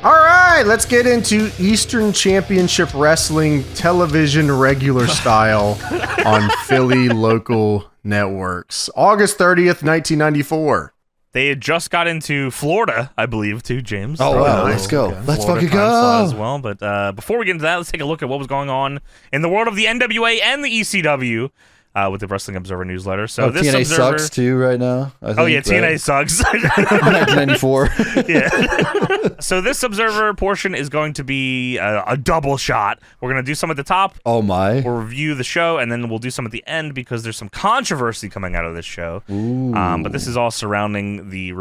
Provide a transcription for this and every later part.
All right, let's get into Eastern Championship Wrestling television regular style on Philly local networks. August 30th, 1994. They had just got into Florida, I believe, too, James. Oh, wow. Let's go. Okay. Let's Florida fucking time slot go. as well. But before we get into that, let's take a look at what was going on in the world of the NWA and the ECW with the Wrestling Observer newsletter. So this TNA Observer sucks too right now. I think, oh yeah, TNA sucks. 1994. Yeah. So this Observer portion is going to be a double shot. We're going to do some at the top. Oh my. We'll review the show, and then we'll do some at the end because there's some controversy coming out of this show. But this is all surrounding the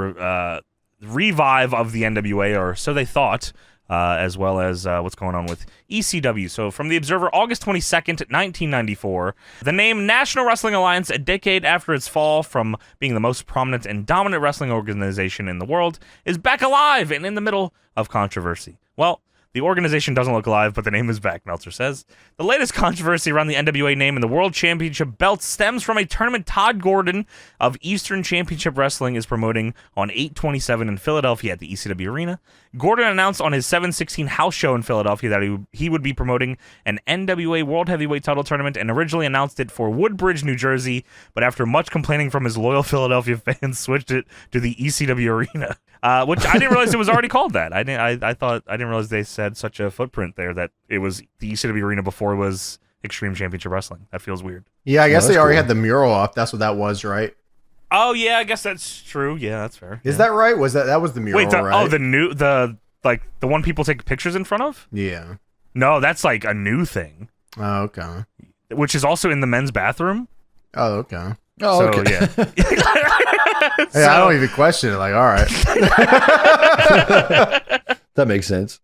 revive of the NWA, or so they thought, as well as what's going on with ECW. So from the Observer, August 22nd, 1994, the name National Wrestling Alliance, a decade after its fall from being the most prominent and dominant wrestling organization in the world, is back alive and in the middle of controversy. Well, the organization doesn't look alive, but the name is back, Meltzer says. The latest controversy around the NWA name and the World Championship belt stems from a tournament Todd Gordon of Eastern Championship Wrestling is promoting on 8/27 in Philadelphia at the ECW Arena. Gordon announced on his 7/16 house show in Philadelphia that he would be promoting an NWA World Heavyweight title tournament and originally announced it for Woodbridge, New Jersey, but after much complaining from his loyal Philadelphia fans, switched it to the ECW Arena. Which I didn't realize it was already called that. I didn't realize they said such a footprint there that it was the ECW Arena before it was Extreme Championship Wrestling. That feels weird. Yeah, I guess they already had the mural up. That's what that was, right? Oh yeah, I guess that's true. Yeah, that's fair. Is that right? Was that was the mural? Wait, right? the one people take pictures in front of? Yeah. No, that's like a new thing. Oh, okay. Which is also in the men's bathroom. Oh, okay. Oh, okay. So, yeah. Hey, I don't even question it. Like, all right. That makes sense.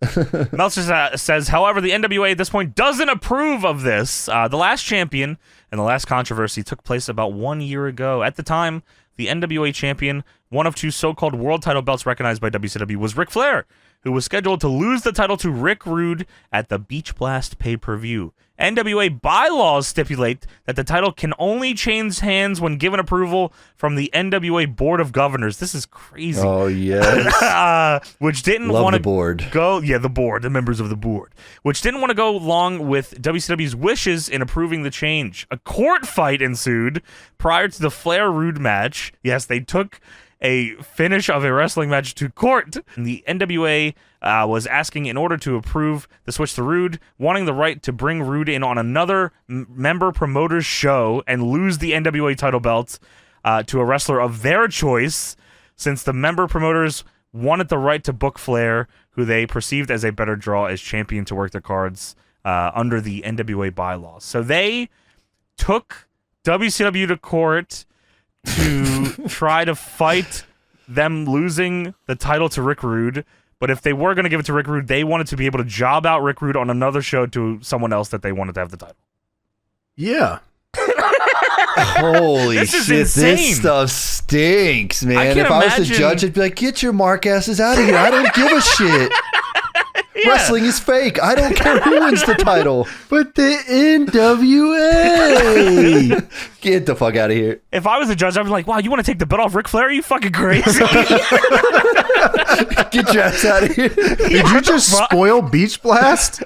Meltzer says, however, the NWA at this point doesn't approve of this. The last champion and the last controversy took place about 1 year ago. At the time, the NWA champion, one of two so-called world title belts recognized by WCW, was Ric Flair, who was scheduled to lose the title to Rick Rude at the Beach Blast pay-per-view. NWA bylaws stipulate that the title can only change hands when given approval from the NWA Board of Governors. This is crazy. Oh, yes. Which didn't want to go... Yeah, the board, the members of the board. Which didn't want to go along with WCW's wishes in approving the change. A court fight ensued prior to the Flair-Rude match. Yes, they took a finish of a wrestling match to court. And the NWA was asking, in order to approve the switch to Rude, wanting the right to bring Rude in on another member promoter's show and lose the NWA title belt to a wrestler of their choice, since the member promoters wanted the right to book Flair, who they perceived as a better draw as champion, to work their cards under the NWA bylaws. So they took WCW to court to try to fight them losing the title to Rick Rude. But if they were going to give it to Rick Rude, they wanted to be able to job out Rick Rude on another show to someone else that they wanted to have the title. Yeah. Holy This is shit, insane. this stuff stinks, man. I If I was the judge, I'd be like, get your mark asses out of here. I don't give a shit. Yeah. Wrestling is fake. I don't care who wins the title. But the NWA. Get the fuck out of here. If I was a judge, I'd be like, wow, you want to take the belt off Ric Flair? Are you fucking crazy? Get your ass out of here. Did you just spoil Beach Blast?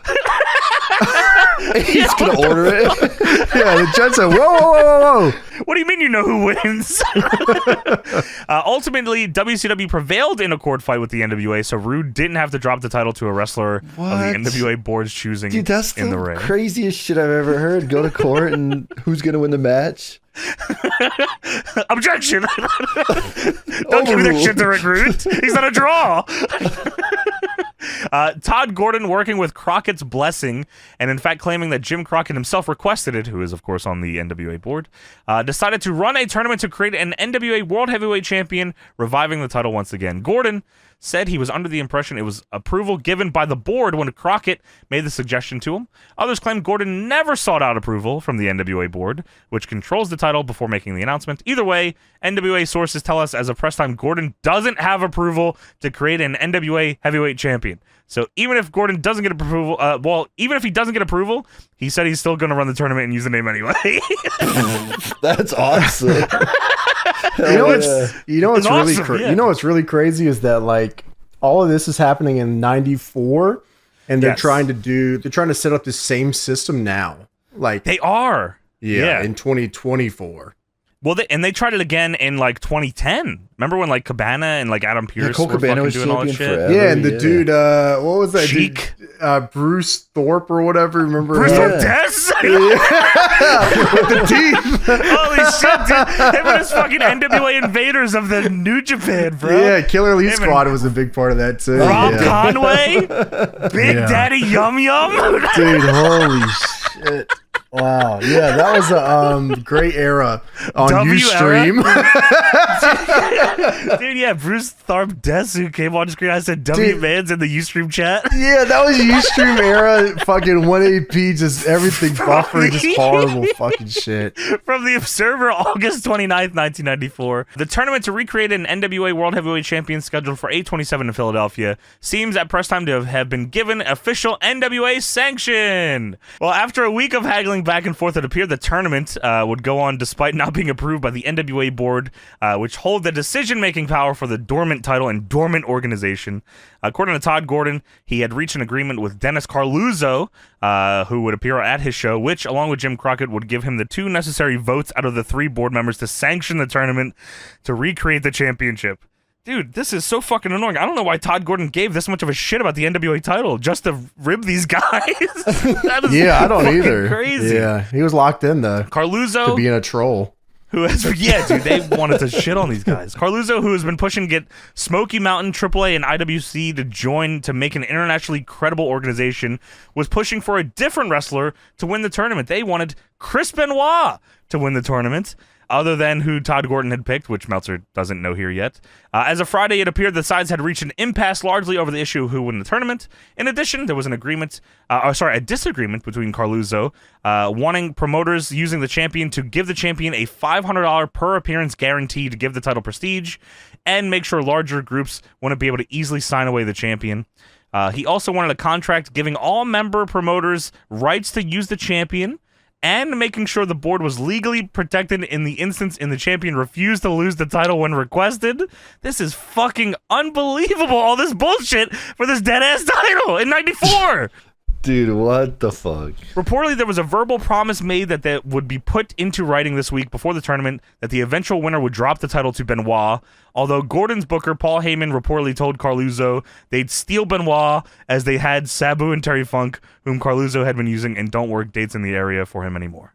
He's going to order it. Yeah, the judge said, whoa, whoa, whoa, whoa, whoa. What do you mean you know who wins? Ultimately, WCW prevailed in a court fight with the NWA, so Rude didn't have to drop the title to a wrestler of the NWA board's choosing. Dude, that's in the the ring. craziest shit I've ever heard. Go to court and who's going to win the match? Objection! Don't give me that shit to Rick Rude. He's not a draw. Todd Gordon, working with Crockett's blessing, and in fact claiming that Jim Crockett himself requested it, who is of course on the NWA board, decided to run a tournament to create an NWA World Heavyweight Champion, reviving the title once again. Gordon said he was under the impression it was approval given by the board when Crockett made the suggestion to him. Others claim Gordon never sought out approval from the NWA board, which controls the title, before making the announcement. Either way, NWA sources tell us as of press time, Gordon doesn't have approval to create an NWA Heavyweight Champion. So even if Gordon doesn't get approval, even if he doesn't get approval, he said he's still going to run the tournament and use the name anyway. That's awesome. You know what's really awesome, yeah. You know what's really crazy is that, like, all of this is happening in 94, and they're Yes. trying to set up the same system now. Like They are. yeah, in 2024. Well, they tried it again in like 2010. Remember when like Cabana and like Adam Pierce Cole were Cabana fucking was doing all that champion shit? forever. Yeah, and the dude, what was that? Cheek? Dude, Bruce Thorpe or whatever. Remember? Bruce Yeah. Cortez? With the teeth. Holy shit, dude. Him and his fucking NWA invaders of the New Japan, bro. Yeah, Killer Elite Him and Squad was a big part of that too. Rob yeah. Conway? Big Yeah. Daddy Yum Yum? Dude, holy shit. Wow. Yeah, that was a great era on W Ustream. Dude, yeah, Bruce Tharp Desu came on screen. I said W Dude. Man's in the Ustream chat. Yeah, that was Ustream era. Fucking 180p, just everything buffering, just horrible fucking shit. From the Observer, August 29th, 1994. The tournament to recreate an NWA World Heavyweight Champion scheduled for 8/27 in Philadelphia seems at press time to have been given official NWA sanction. Well, after a week of haggling back and forth, it appeared the tournament would go on despite not being approved by the NWA board, which hold the decision-making power for the dormant title and dormant organization. According to Todd Gordon, he had reached an agreement with Dennis Carluzzo, who would appear at his show, which, along with Jim Crockett, would give him the 2 necessary votes out of the 3 board members to sanction the tournament to recreate the championship. Dude, this is so fucking annoying. I don't know why Todd Gordon gave this much of a shit about the NWA title just to rib these guys. That is Yeah, I don't fucking either. Crazy. Yeah, he was locked in though to Carluzzo, being a troll. who has, yeah, dude, they wanted to shit on these guys. Carluzzo, who has been pushing to get Smoky Mountain, AAA, and IWC to join to make an internationally credible organization, was pushing for a different wrestler to win the tournament. They wanted Chris Benoit to win the tournament, other than who Todd Gordon had picked, which Meltzer doesn't know here yet. As of Friday, it appeared the sides had reached an impasse largely over the issue of who won the tournament. In addition, there was an agreement, a disagreement between Carluzzo, wanting promoters using the champion to give the champion a $500 per appearance guarantee to give the title prestige, and make sure larger groups wouldn't be able to easily sign away the champion. He also wanted a contract giving all member promoters rights to use the champion, and making sure the board was legally protected in the instance the champion refused to lose the title when requested. This is fucking unbelievable, all this bullshit for this dead-ass title in 94! Dude, what the fuck? Reportedly, there was a verbal promise made that would be put into writing this week before the tournament that the eventual winner would drop the title to Benoit, although Gordon's booker, Paul Heyman, reportedly told Carluzzo they'd steal Benoit as they had Sabu and Terry Funk, whom Carluzzo had been using, and don't work dates in the area for him anymore.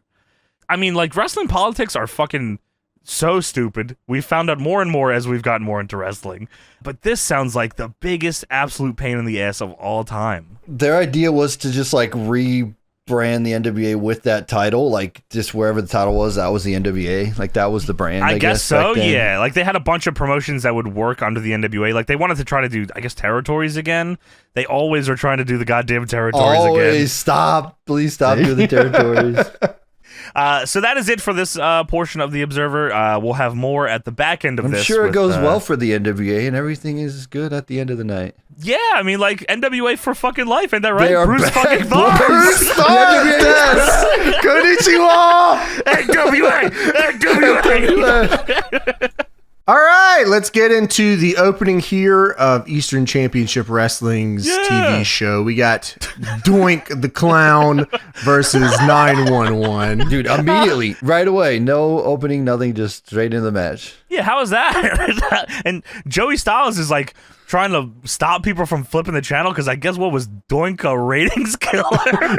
I mean, like, wrestling politics are fucking so stupid. We've found out more and more as we've gotten more into wrestling. But this sounds like the biggest absolute pain in the ass of all time. Their idea was to just like rebrand the NWA with that title, like just wherever the title was, that was the NWA. Like that was the brand. I guess so, back then. yeah. Like they had a bunch of promotions that would work under the NWA. Like they wanted to try to do, I guess, territories again. They always are trying to do the goddamn territories Always again. stop. Please stop doing the territories. So that is it for this portion of The Observer. We'll have more at the back end of I'm this. sure it with, goes well for the NWA and everything is good at the end of the night. Yeah, I mean, like, NWA for fucking life, ain't that right? They are Bruce back. fucking Thorpe! Bruce Thorpe! Konnichiwa! NWA! All right, let's get into the opening here of Eastern Championship Wrestling's Yeah. TV show. We got Doink the Clown versus 911. Dude, immediately, right away, no opening, nothing, just straight into the match. Yeah, how is that? And Joey Styles is like trying to stop people from flipping the channel because I guess what was Doink a ratings killer?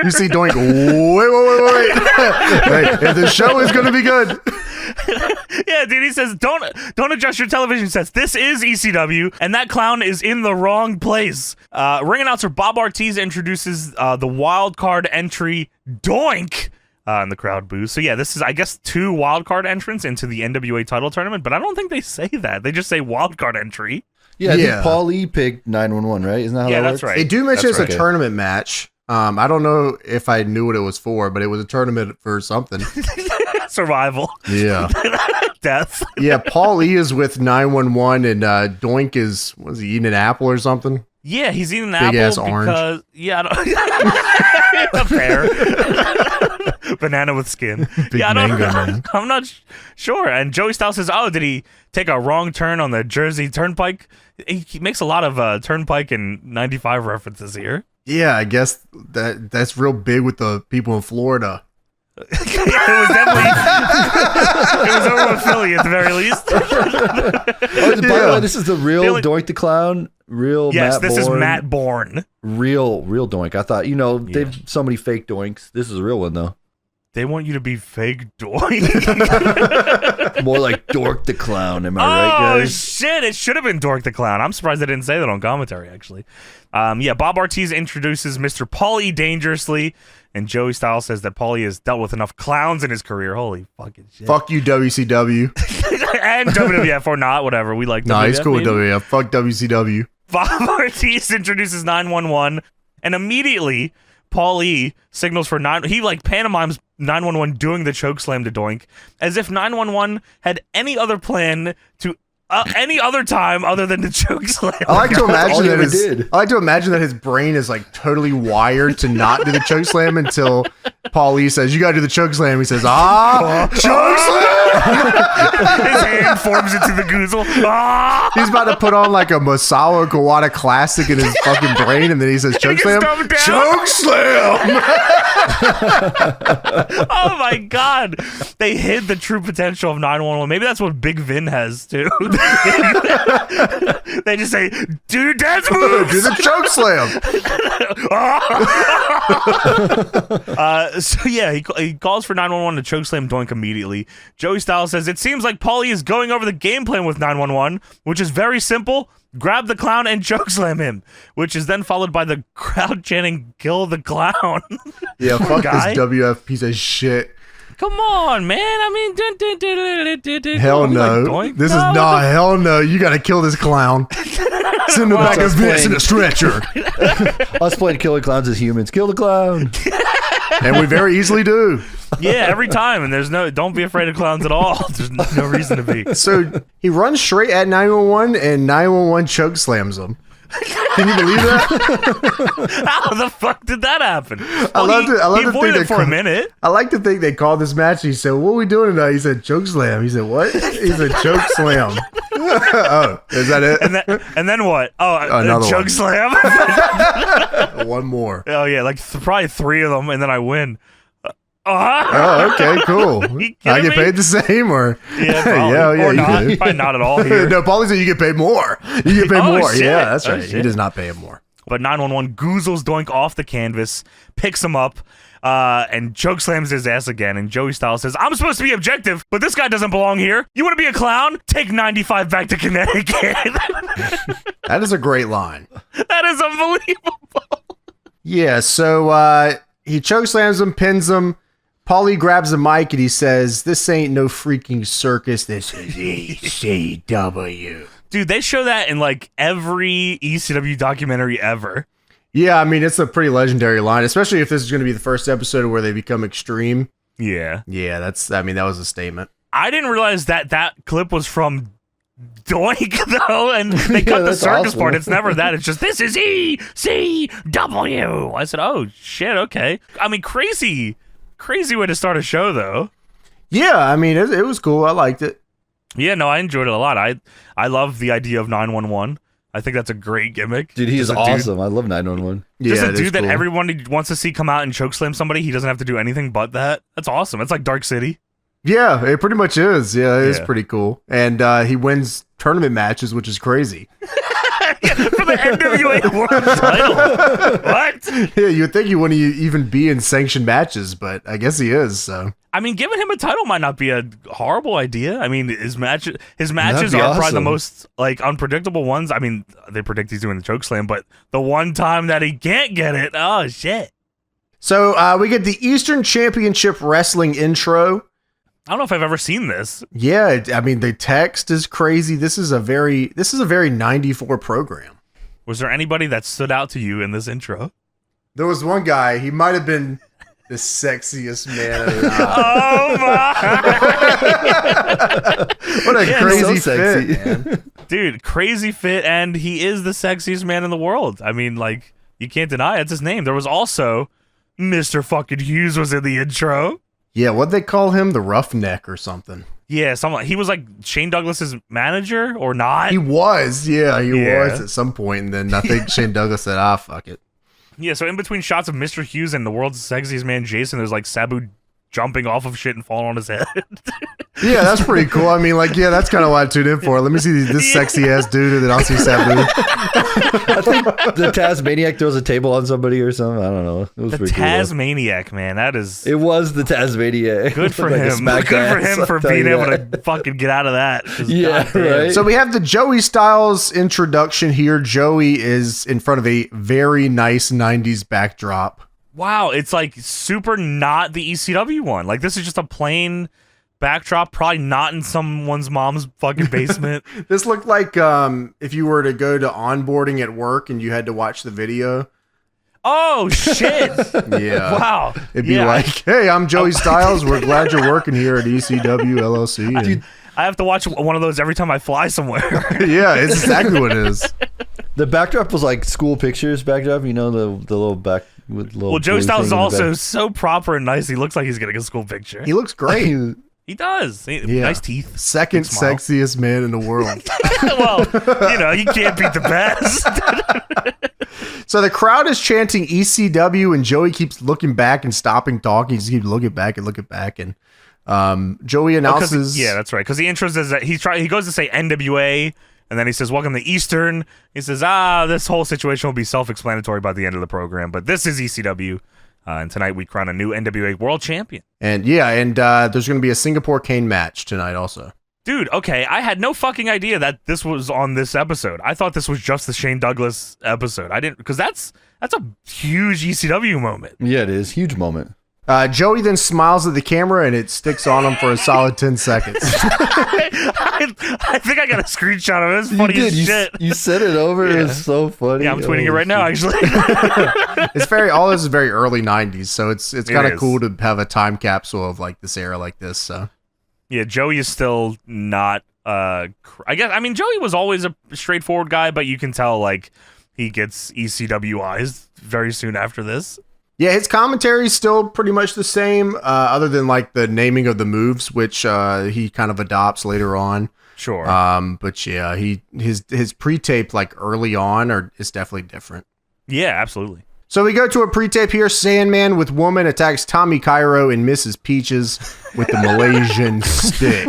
You see Doink, wait. If the show is going to be good. Yeah, dude, he says, don't adjust your television sets. This is ECW, and that clown is in the wrong place. Ring announcer Bob Ortiz introduces the wild card entry Doink. And the crowd boos. So yeah, this is, I guess, 2 wildcard entrants into the NWA title tournament, but I don't think they say that. They just say wildcard entry. Yeah, I Yeah. think Paul Lee picked 911, right? Isn't that how Yeah, that that's works? right. They do mention it's That's a right. tournament match. I don't know if I knew what it was for, but it was a tournament for something. Survival. Yeah. Death. Yeah, Paul E is with 911 and Doink is, was he eating an apple or something? Yeah, he's eating an Big apple ass because orange. yeah, a pear. Banana with skin. Big I don't mango know. man. I'm not sure. And Joey Styles says, "Oh, did he take a wrong turn on the Jersey Turnpike?" He makes a lot of Turnpike and 95 references here. Yeah, I guess that's real big with the people in Florida. It was definitely it was over with Philly at the very least. By the way, this is the real Doink the Clown. Real yes, Matt this Bourne. is Matt Bourne. Real Doink. I thought, they've so many fake Doinks. This is a real one though. They want you to be fake Doink. More like Dork the Clown. Am I right, Oh guys? shit! It should have been Dork the Clown. I'm surprised they didn't say that on commentary. Actually, Bob Ortiz introduces Mr. Paulie dangerously, and Joey Styles says that Paulie has dealt with enough clowns in his career. Holy fucking shit! Fuck you, WCW. And WWF or not, whatever. We like. Nah, WWF, he's cool with maybe? WWF. Fuck WCW. Bob Ortiz introduces 911, and immediately Paulie signals for He pantomimes 911 doing the chokeslam to Doink, as if 911 had any other plan to any other time other than the chokeslam. I like to imagine all that he his, did. I like to imagine that his brain is like totally wired to not do the chokeslam until Paulie says, "You gotta do the chokeslam." He says, chokeslam! His hand forms into the goozle. Ah! He's about to put on like a Masawa Kawada classic in his fucking brain, and then he says, He gets chokeslam? dumbed down. Chokeslam! Oh my god. They hid the true potential of 911. Maybe that's what Big Vin has too. They just say, "Do your dance moves." Do the chokeslam! He calls for 911 to chokeslam Doink immediately. Joey Styles says, "It seems like Paulie is going over the game plan with 911, which is very simple. Grab the clown and chokeslam him," which is then followed by the crowd chanting, "Kill the clown." Yeah, fuck Guy? this WF piece of shit. Come on, man. I mean, Hell we no. like Doink. This No, is not, hell no. You gotta kill this clown. Send him back Well, as Vince in a stretcher. Us playing Killer Clowns as humans. Kill the clown. And we very easily do. Yeah, every time. And don't be afraid of clowns at all. There's no reason to be. So he runs straight at 911 and 911 chokeslams him. Can you believe that? How the fuck did that happen? I love he to think avoided they it for a minute. I like to think they called this match. He said, "What are we doing tonight?" He said, "Choke slam." He said, "What?" He said, "Choke slam." Oh, is that it? And then what? Oh, Another choke one. slam. One more. Oh yeah, like probably 3 of them, and then I win. Oh, okay, cool. You kidding I get me? paid the same, or Yeah, probably. yeah, or you not. do. Probably not at all here. No, Paulie said you get paid more. You get paid Oh, more. shit. Yeah, that's Oh, right. He shit. does not pay him more. But 911 goozles Doink off the canvas, picks him up, and chokeslams his ass again. And Joey Styles says, "I'm supposed to be objective, but this guy doesn't belong here. You want to be a clown? Take 95 back to Connecticut." That is a great line. That is unbelievable. Yeah, so he chokeslams him, pins him. Paulie grabs a mic and he says, "This ain't no freaking circus. This is ECW." Dude, they show that in like every ECW documentary ever. Yeah, I mean, it's a pretty legendary line, especially if this is going to be the first episode where they become extreme. Yeah. Yeah, that was a statement. I didn't realize that clip was from Doink, though, and they cut the that's circus awesome. part. It's never that. It's just, "This is ECW." I said, "Oh, shit, okay." I mean, crazy way to start a show, though. Yeah, I mean, it was cool. I liked it. Yeah, no, I enjoyed it a lot. I love the idea of 911. I think that's a great gimmick. Dude, he's Just a dude- awesome. I love 911. Just Yeah, a it is dude that cool. everyone wants to see come out and chokeslam somebody. He doesn't have to do anything but that. That's awesome. It's like Dark City. Yeah, it pretty much is. Yeah, it is Yeah. pretty cool. And he wins tournament matches, which is crazy. For the NWA World title. What? Yeah, you'd think he wouldn't even be in sanctioned matches, but I guess he is. So I mean, giving him a title might not be a horrible idea. I mean, his matches be are probably the awesome. most like unpredictable ones. I mean, they predict he's doing the chokeslam, but the one time that he can't get it, oh shit. So we get the Eastern Championship Wrestling intro. I don't know if I've ever seen this. Yeah, I mean the text is crazy. This is a very 94 program. Was there anybody that stood out to you in this intro? There was one guy, he might have been the sexiest man alive. Oh my! What a Yeah, crazy so fit, sexy. man. Dude, crazy fit, and he is the sexiest man in the world. I mean, like, you can't deny it. It's his name. There was also Mr. fucking Hughes was in the intro. Yeah, what'd they call him? The Roughneck or something. Yeah, he was like Shane Douglas's manager or not? He was, yeah, he was at some point, and then I think Shane Douglas said, fuck it. Yeah, so in between shots of Mr. Hughes and the world's sexiest man, Jason, there's like Sabu jumping off of shit and falling on his head. Yeah, that's pretty cool. I mean, like, yeah, that's kind of what I tuned in for. Let me see this sexy ass dude, and then I'll see Sabu. I think the Tasmaniac throws a table on somebody or something. I don't know. It was The pretty Tasmaniac, man, that is... cool. It was the Tasmaniac. Good for Like a him. smack Good for ass, him for I'll tell being you able that. to fucking get out of that. 'Cause Yeah, goddamn. right. So we have the Joey Styles introduction here. Joey is in front of a very nice 90s backdrop. Wow, it's like super not the ECW one. Like, this is just a plain backdrop, probably not in someone's mom's fucking basement. This looked like if you were to go to onboarding at work and you had to watch the video. Oh, shit. Yeah. Wow. It'd be like, hey, I'm Joey Styles. We're glad you're working here at ECW LLC. And Dude, I have to watch one of those every time I fly somewhere. yeah, it's exactly what it is. The backdrop was like school pictures backdrop. You know, the little back with little. Well, Joey blue Styles is thing in the also back. so proper and nice. He looks like he's getting a school picture. He looks great. He does. Yeah. Nice teeth. Second Smile. sexiest man in the world. Well, you know, you can't beat the best. So the crowd is chanting ECW, and Joey keeps looking back and stopping talking. He just keeps looking back and looking back, and Joey announces. Yeah, that's right. Because the intro says that he goes to say NWA, and then he says, "Welcome to Eastern." He says, this whole situation will be self-explanatory by the end of the program, but this is ECW, and tonight we crown a new NWA World Champion. And there's going to be a Singapore cane match tonight also. Dude, okay, I had no fucking idea that this was on this episode. I thought this was just the Shane Douglas episode. I didn't, because that's a huge ECW moment. Yeah, it is. Huge moment. Joey then smiles at the camera, and it sticks on him for a solid 10 seconds. I think I got a screenshot of it. It's funny as shit. You said it over. Yeah. It's so funny. Yeah, I'm tweeting it right now, actually. All this is very early 90s, so it's kind of is. cool to have a time capsule of like this era like this. So Yeah, Joey is still not. I mean, Joey was always a straightforward guy, but you can tell like he gets ECW eyes very soon after this. yeah, his commentary is still pretty much the same, other than like the naming of the moves, which he kind of adopts later on. Sure. But yeah, his pre-tape like early on is definitely different. Yeah, absolutely. So we go to a pre-tape here. Sandman with Woman attacks Tommy Cairo and Mrs. Peaches with the Malaysian stick.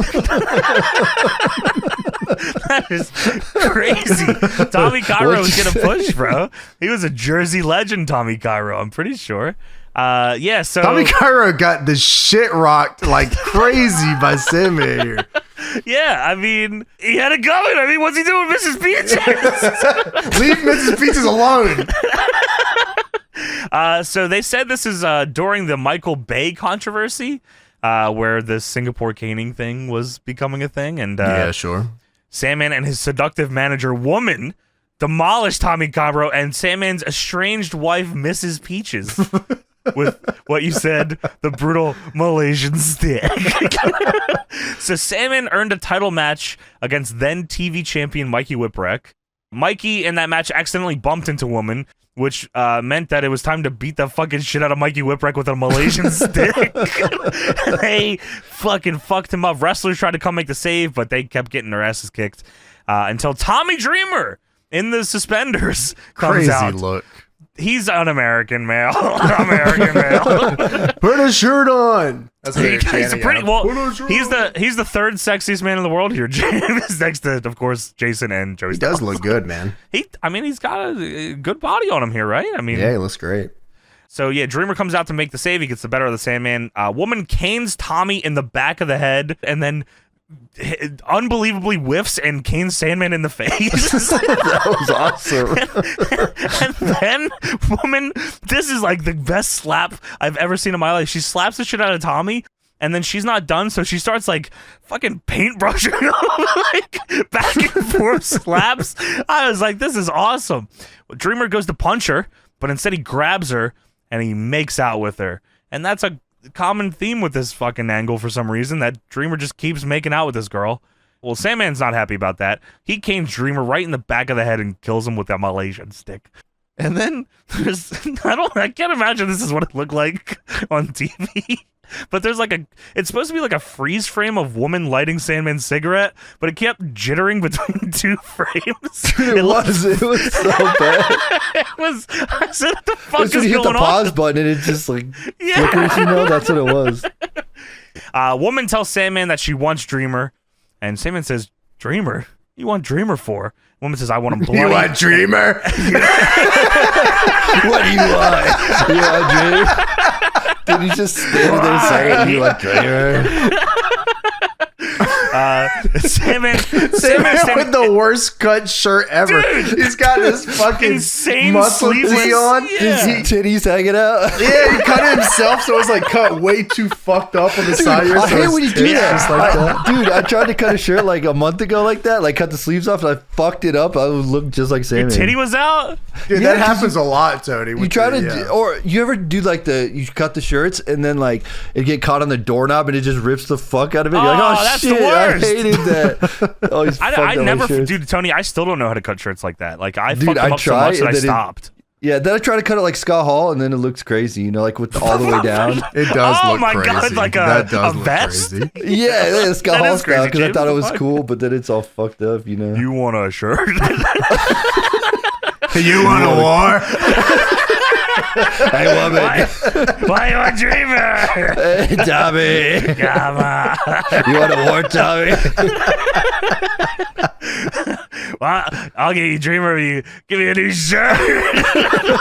That is crazy. Tommy Cairo was gonna push, bro. He was a Jersey legend, Tommy Cairo. I'm pretty sure. Yeah. So Tommy Cairo got the shit rocked like crazy by Sandman here. yeah, I mean, he had it going. I mean, what's he doing with Mrs. Peaches? Leave Mrs. Peaches alone. So they said this is during the Michael Bay controversy, where the Singapore caning thing was becoming a thing, and Yeah, sure. Sandman and his seductive manager Woman demolished Tommy Cairo and Sandman's estranged wife Mrs. Peaches with what you said, the brutal Malaysian stick. So Sandman earned a title match against then TV champion Mikey Whipwreck. Mikey in that match accidentally bumped into Woman, which meant that it was time to beat the fucking shit out of Mikey Whipwreck with a Malaysian stick. They fucking fucked him up. Wrestlers tried to come make the save, but they kept getting their asses kicked until Tommy Dreamer in the suspenders comes Crazy out. look. He's an American male. American male. Put a shirt on. That's what they're He's chanting pretty out. well. Put a shirt on. He's the third sexiest man in the world here. James next to, of course, Jason and Joey. He does Styles. look good, man. He's got a good body on him here, right? I mean, Yeah, he looks great. So yeah, Dreamer comes out to make the save. He gets the better of the Sandman. Woman canes Tommy in the back of the head, and then unbelievably whiffs and canes Sandman in the face. That was awesome. And then Woman, this is like the best slap I've ever seen in my life. She slaps the shit out of Tommy, and then she's not done, so she starts like fucking paintbrushing like back and forth slaps. I was like, this is awesome. Dreamer goes to punch her, but instead he grabs her and he makes out with her. And that's a common theme with this fucking angle for some reason, that Dreamer just keeps making out with this girl. Well, Sandman's not happy about that. He canes Dreamer right in the back of the head and kills him with that Malaysian stick. And then there's I can't imagine this is what it looked like on TV. But there's like it's supposed to be like a freeze frame of woman lighting Sandman's cigarette, but it kept jittering between two frames. Dude, it was so bad. I said, what the fuck is You hit going the on? pause button and it just like flickers, that's what it was. Woman tells Sandman that she wants Dreamer, and Sandman says, Dreamer? You want Dreamer for? Woman says, I want him bloody. You want Dreamer? What do you want? You want Dreamer? Did he just stand there saying, you want Dreamer? Sandman with the worst cut shirt ever. Dude, he's got this fucking insane muscle sleeveless tee on. Yeah. His titties hanging out. Yeah, he cut it himself, so it was like cut way too fucked up on the side here. I so hate his when you do tits that. just like that. Dude, I tried to cut a shirt like a month ago like that, like cut the sleeves off, and I fucked it up. I would look just like Sandman. Your titty was out? Dude, Yeah, that happens a lot, Tony. You try to, or you ever do like you cut the shirts and then like it get caught on the doorknob and it just rips the fuck out of it. You're like, oh that's the shit, I worst. hated that. Oh, he's I never, shirts. dude, Tony, I still don't know how to cut shirts like that. Like, I Dude, fucked them I up so tried, much that I and then stopped. Yeah, then I try to cut it like Scott Hall, and then it looks crazy, like with all the way down. It does Oh look my crazy. God, like that does a look vest? crazy. Yeah, Scott That Hall is crazy, style, because I James, thought it the was fuck? cool, but then it's all fucked up, You want a shirt? You want a war? Hey, woman. Why you a dreamer? Hey, Tommy. Come on. You want a war, Tommy? Well, I'll get you dreamer if you give me a new shirt.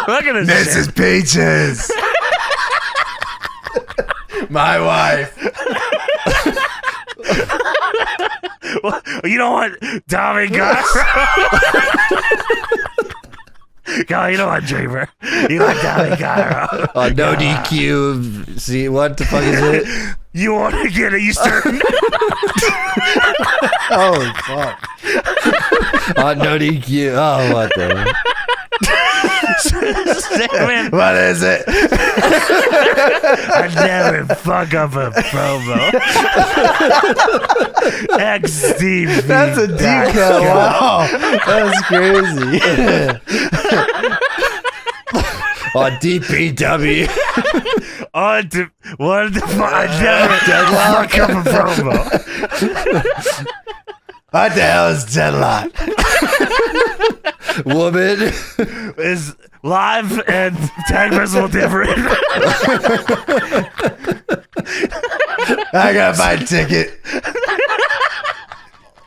Look at this shit. Mrs. Peaches. My wife. Well, you don't want Tommy Gus? No, you don't want Dreamer. You want Tommy Cairo. No DQ. See, what the fuck is it? You want to get Eastern? Oh, fuck. No DQ. Oh, what the? Sandman, What is it? I never fuck up a promo. XDV. That's a decal. Wow. That's crazy. On DPW. What the fuck? I never fuck up a promo. What the hell is Deadlock? Woman. Is live and tag wrestle different? I gotta buy a ticket.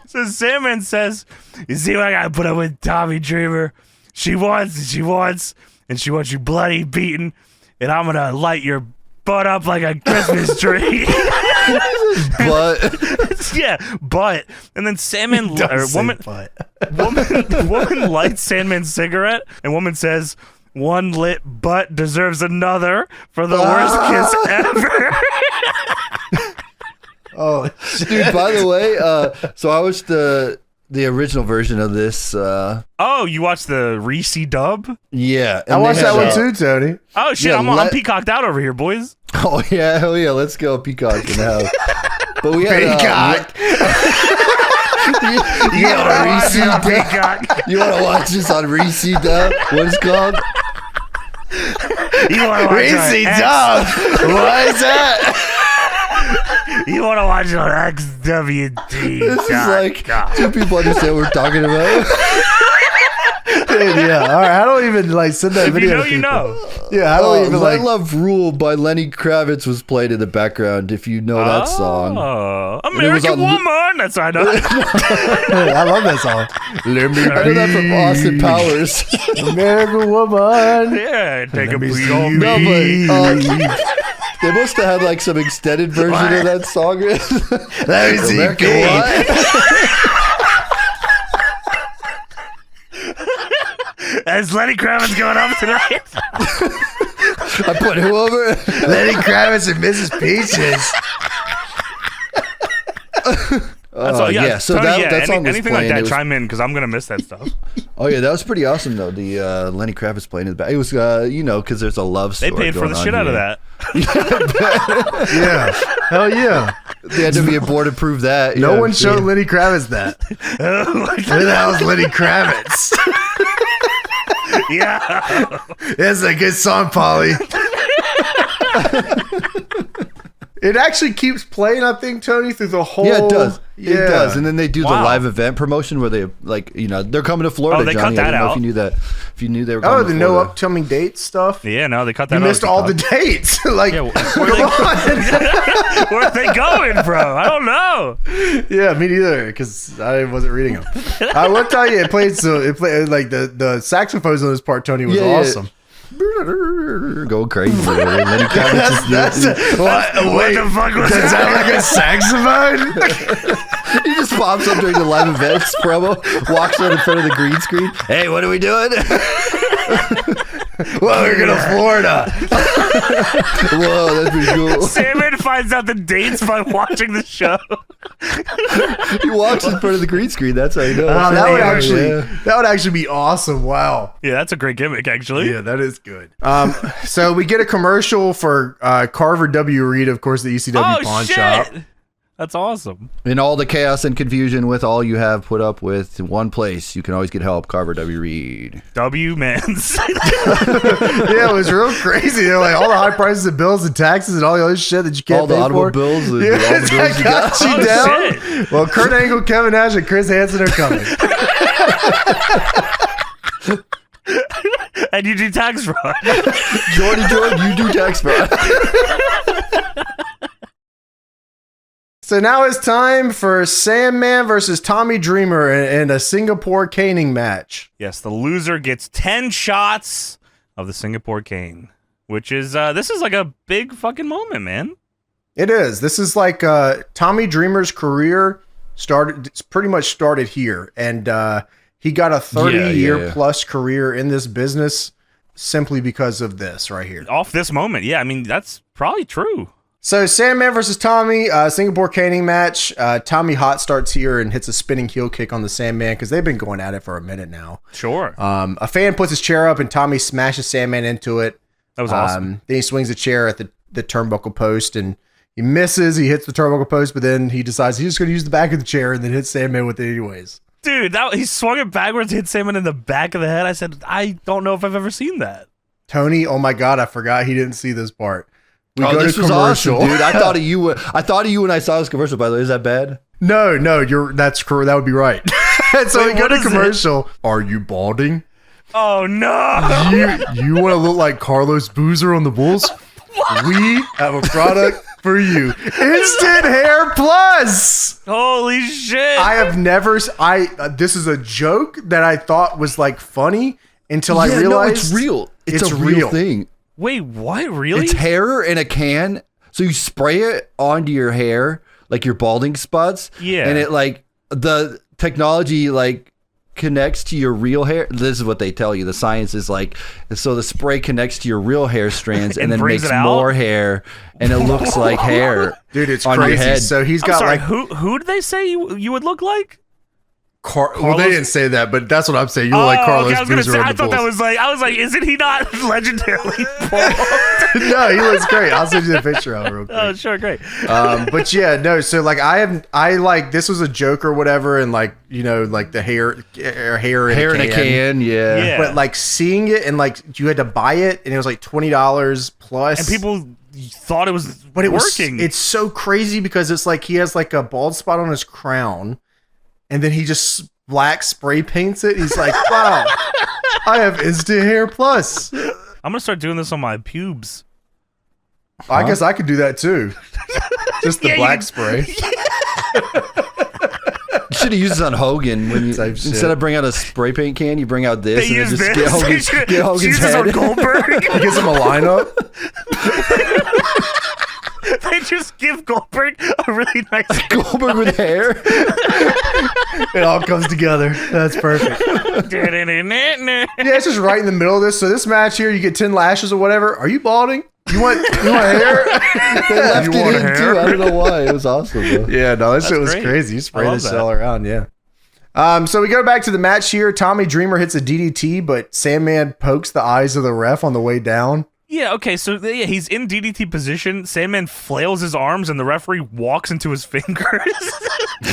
So Sandman says, you see what I gotta put up with Tommy Dreamer? She wants you bloody beaten, and I'm gonna light your butt up like a Christmas tree. But Yeah, but and then Sandman woman lights Sandman's cigarette, and woman says, "One lit butt deserves another for the worst kiss ever." Oh, dude, by the way, so I watched the original version of this. Oh, you watched the Reese dub? Yeah, I and watched they that had, one too, Tony. Oh shit, Yeah, I'm peacocked out over here, boys. Oh yeah, hell yeah, let's go Peacock in the house. But we had Peacock. you want a Reese dub? Peacock. You want to watch this on Reese dub? What is it called? You want to watch Greasy on dog. What is that? You want to watch it on XWD? This is like two people understand what we're talking about. Dude, yeah. All right. I don't even like send that If video. you know, to you people. know. Yeah. I don't even Let like. Love Rule by Lenny Kravitz was played in the background. If you know that song. Oh, it was American on- Woman. That's what I know. I love that song. Let me I know that from Austin Powers. American woman. Yeah, take a me beat see on you. No, me. but they must have had like some extended version of that song. Let me see American you. what? As Lenny Kravitz going up tonight. I put who over? Lenny Kravitz and Mrs. Peaches. Yeah, so Tony, that song was anything like playing. that, It was- chime in because I'm gonna miss that stuff. Oh yeah, that was pretty awesome though. The Lenny Kravitz playing in the back. It was because there's a love They story. paid for going the on shit out of here. that. Yeah. Hell yeah. The NWA board approved that. No yeah, one showed yeah. Lenny Kravitz that. Oh my Who the hell's Lenny Kravitz? Yeah. It's a good song, Polly. It actually keeps playing, I think, Tony, through the whole... Yeah, it does. Yeah. It does. And then they do the Wow. live event promotion where they, like, you know, they're coming to Florida, Oh, they Johnny. cut I that don't know out. if you knew that. If you knew they were Oh, coming the to no Florida. upcoming date stuff? Yeah, no, they cut that You out. missed all the dates. Like, Yeah, come where on. are they going, bro? I don't know. Yeah, me neither, because I wasn't reading them. I will tell you, it played like the saxophones on this part, Tony, was awesome. Going crazy. And then he kind of just, What the fuck was Does that? that like a saxophone? he just pops up during the live events promo, walks out in front of the green screen. Hey, what are we doing? Well, we're going to Florida. Whoa, that's pretty cool. Sandman finds out the dates by watching the show. He walks in front of the green screen. That's how you know. Wow, that Yeah. would actually be awesome. Wow. Yeah, that's a great gimmick, actually. Yeah, that is good. So we get a commercial for Carver W. Reed, of course, the ECW pawn shop. That's awesome. In all the chaos and confusion with all you have put up with in one place, you can always get help. Carver W. Reed. W-Mans. Yeah, it was real crazy. They're like all the high prices of bills and taxes and all the other shit that you can't All the pay audible for. bills. And Yeah, all the bills that you got. got you Oh, down. shit. Well, Kurt Angle, Kevin Nash, and Chris Hansen are coming. And you do tax fraud. Jordan, you do tax fraud. So now it's time for Sandman versus Tommy Dreamer in a Singapore caning match. Yes, the loser gets 10 shots of the Singapore cane, which is, this is like a big fucking moment, man. It is. This is like Tommy Dreamer's career pretty much started here. And he got a 30-year plus career in this business simply because of this right here. Off this moment. Yeah, I mean, that's probably true. So Sandman versus Tommy, Singapore caning match. Tommy hot starts here and hits a spinning heel kick on the Sandman because they've been going at it for a minute now. Sure. A fan puts his chair up and Tommy smashes Sandman into it. That was awesome. Then he swings the chair at the turnbuckle post and he misses. He hits the turnbuckle post, but then he decides he's just going to use the back of the chair and then hit Sandman with it anyways. Dude, he swung it backwards, hit Sandman in the back of the head. I said, I don't know if I've ever seen that. Tony, oh my God, I forgot he didn't see this part. We go this to was commercial. awesome, dude. I thought of you. I thought of you when I saw this commercial. By the way, is that bad? No, that's correct. That would be right. And so Wait, we go what to is it? commercial. Are you balding? Oh, no. You want to look like Carlos Boozer on the Bulls? We have a product for you. Instant Hair Plus. Holy shit. I have never. This is a joke that I thought was like funny until I realized no, it's real. It's a real thing. Wait, what? Really? It's hair in a can. So you spray it onto your hair, like your balding spots. Yeah. And it like the technology like connects to your real hair. This is what they tell you. The science is like, so the spray connects to your real hair strands and then brings makes it out? more hair and it looks like hair. Dude, it's on your crazy. head. So he's I'm got sorry, like who did they say you would look like? well, they didn't say that, but that's what I'm saying. You look like Carlos okay, I was gonna Boozer say, on I the thought that Bulls. was like, I was like, isn't he not legendarily bald? No, he looks great. I'll send you the picture of him real quick. Oh, sure, great. But yeah, no. So like, I like this was a joke or whatever, and like like the hair in a can. Yeah. Yeah. But like seeing it and like you had to buy it, and it was like $20 plus, And people thought it was but it working. was. It's so crazy because it's like he has like a bald spot on his crown, and then he just black spray paints it. He's like, wow, I have Instant Hair Plus. I'm gonna start doing this on my pubes. I guess I could do that too. Just the Yeah, black you- spray. You should have used this on Hogan when you Type shit. instead of bring out a spray paint can, you bring out this They and then use just this. get Hogan's Use this on head. Goldberg. He gives him a lineup. They just give Goldberg a really nice. Goldberg with hair. It all comes together. That's perfect. Yeah, it's just right in the middle of this. So this match here, you get 10 lashes or whatever. Are you balding? You want hair? They left You it want in hair? too. I don't know why. It was awesome though. Yeah, no, that shit was great. crazy. You spray I this love all around, yeah. So we go back to the match here. Tommy Dreamer hits a DDT, but Sandman pokes the eyes of the ref on the way down. Yeah, okay, so yeah, he's in DDT position. Sandman flails his arms, and the referee walks into his fingers.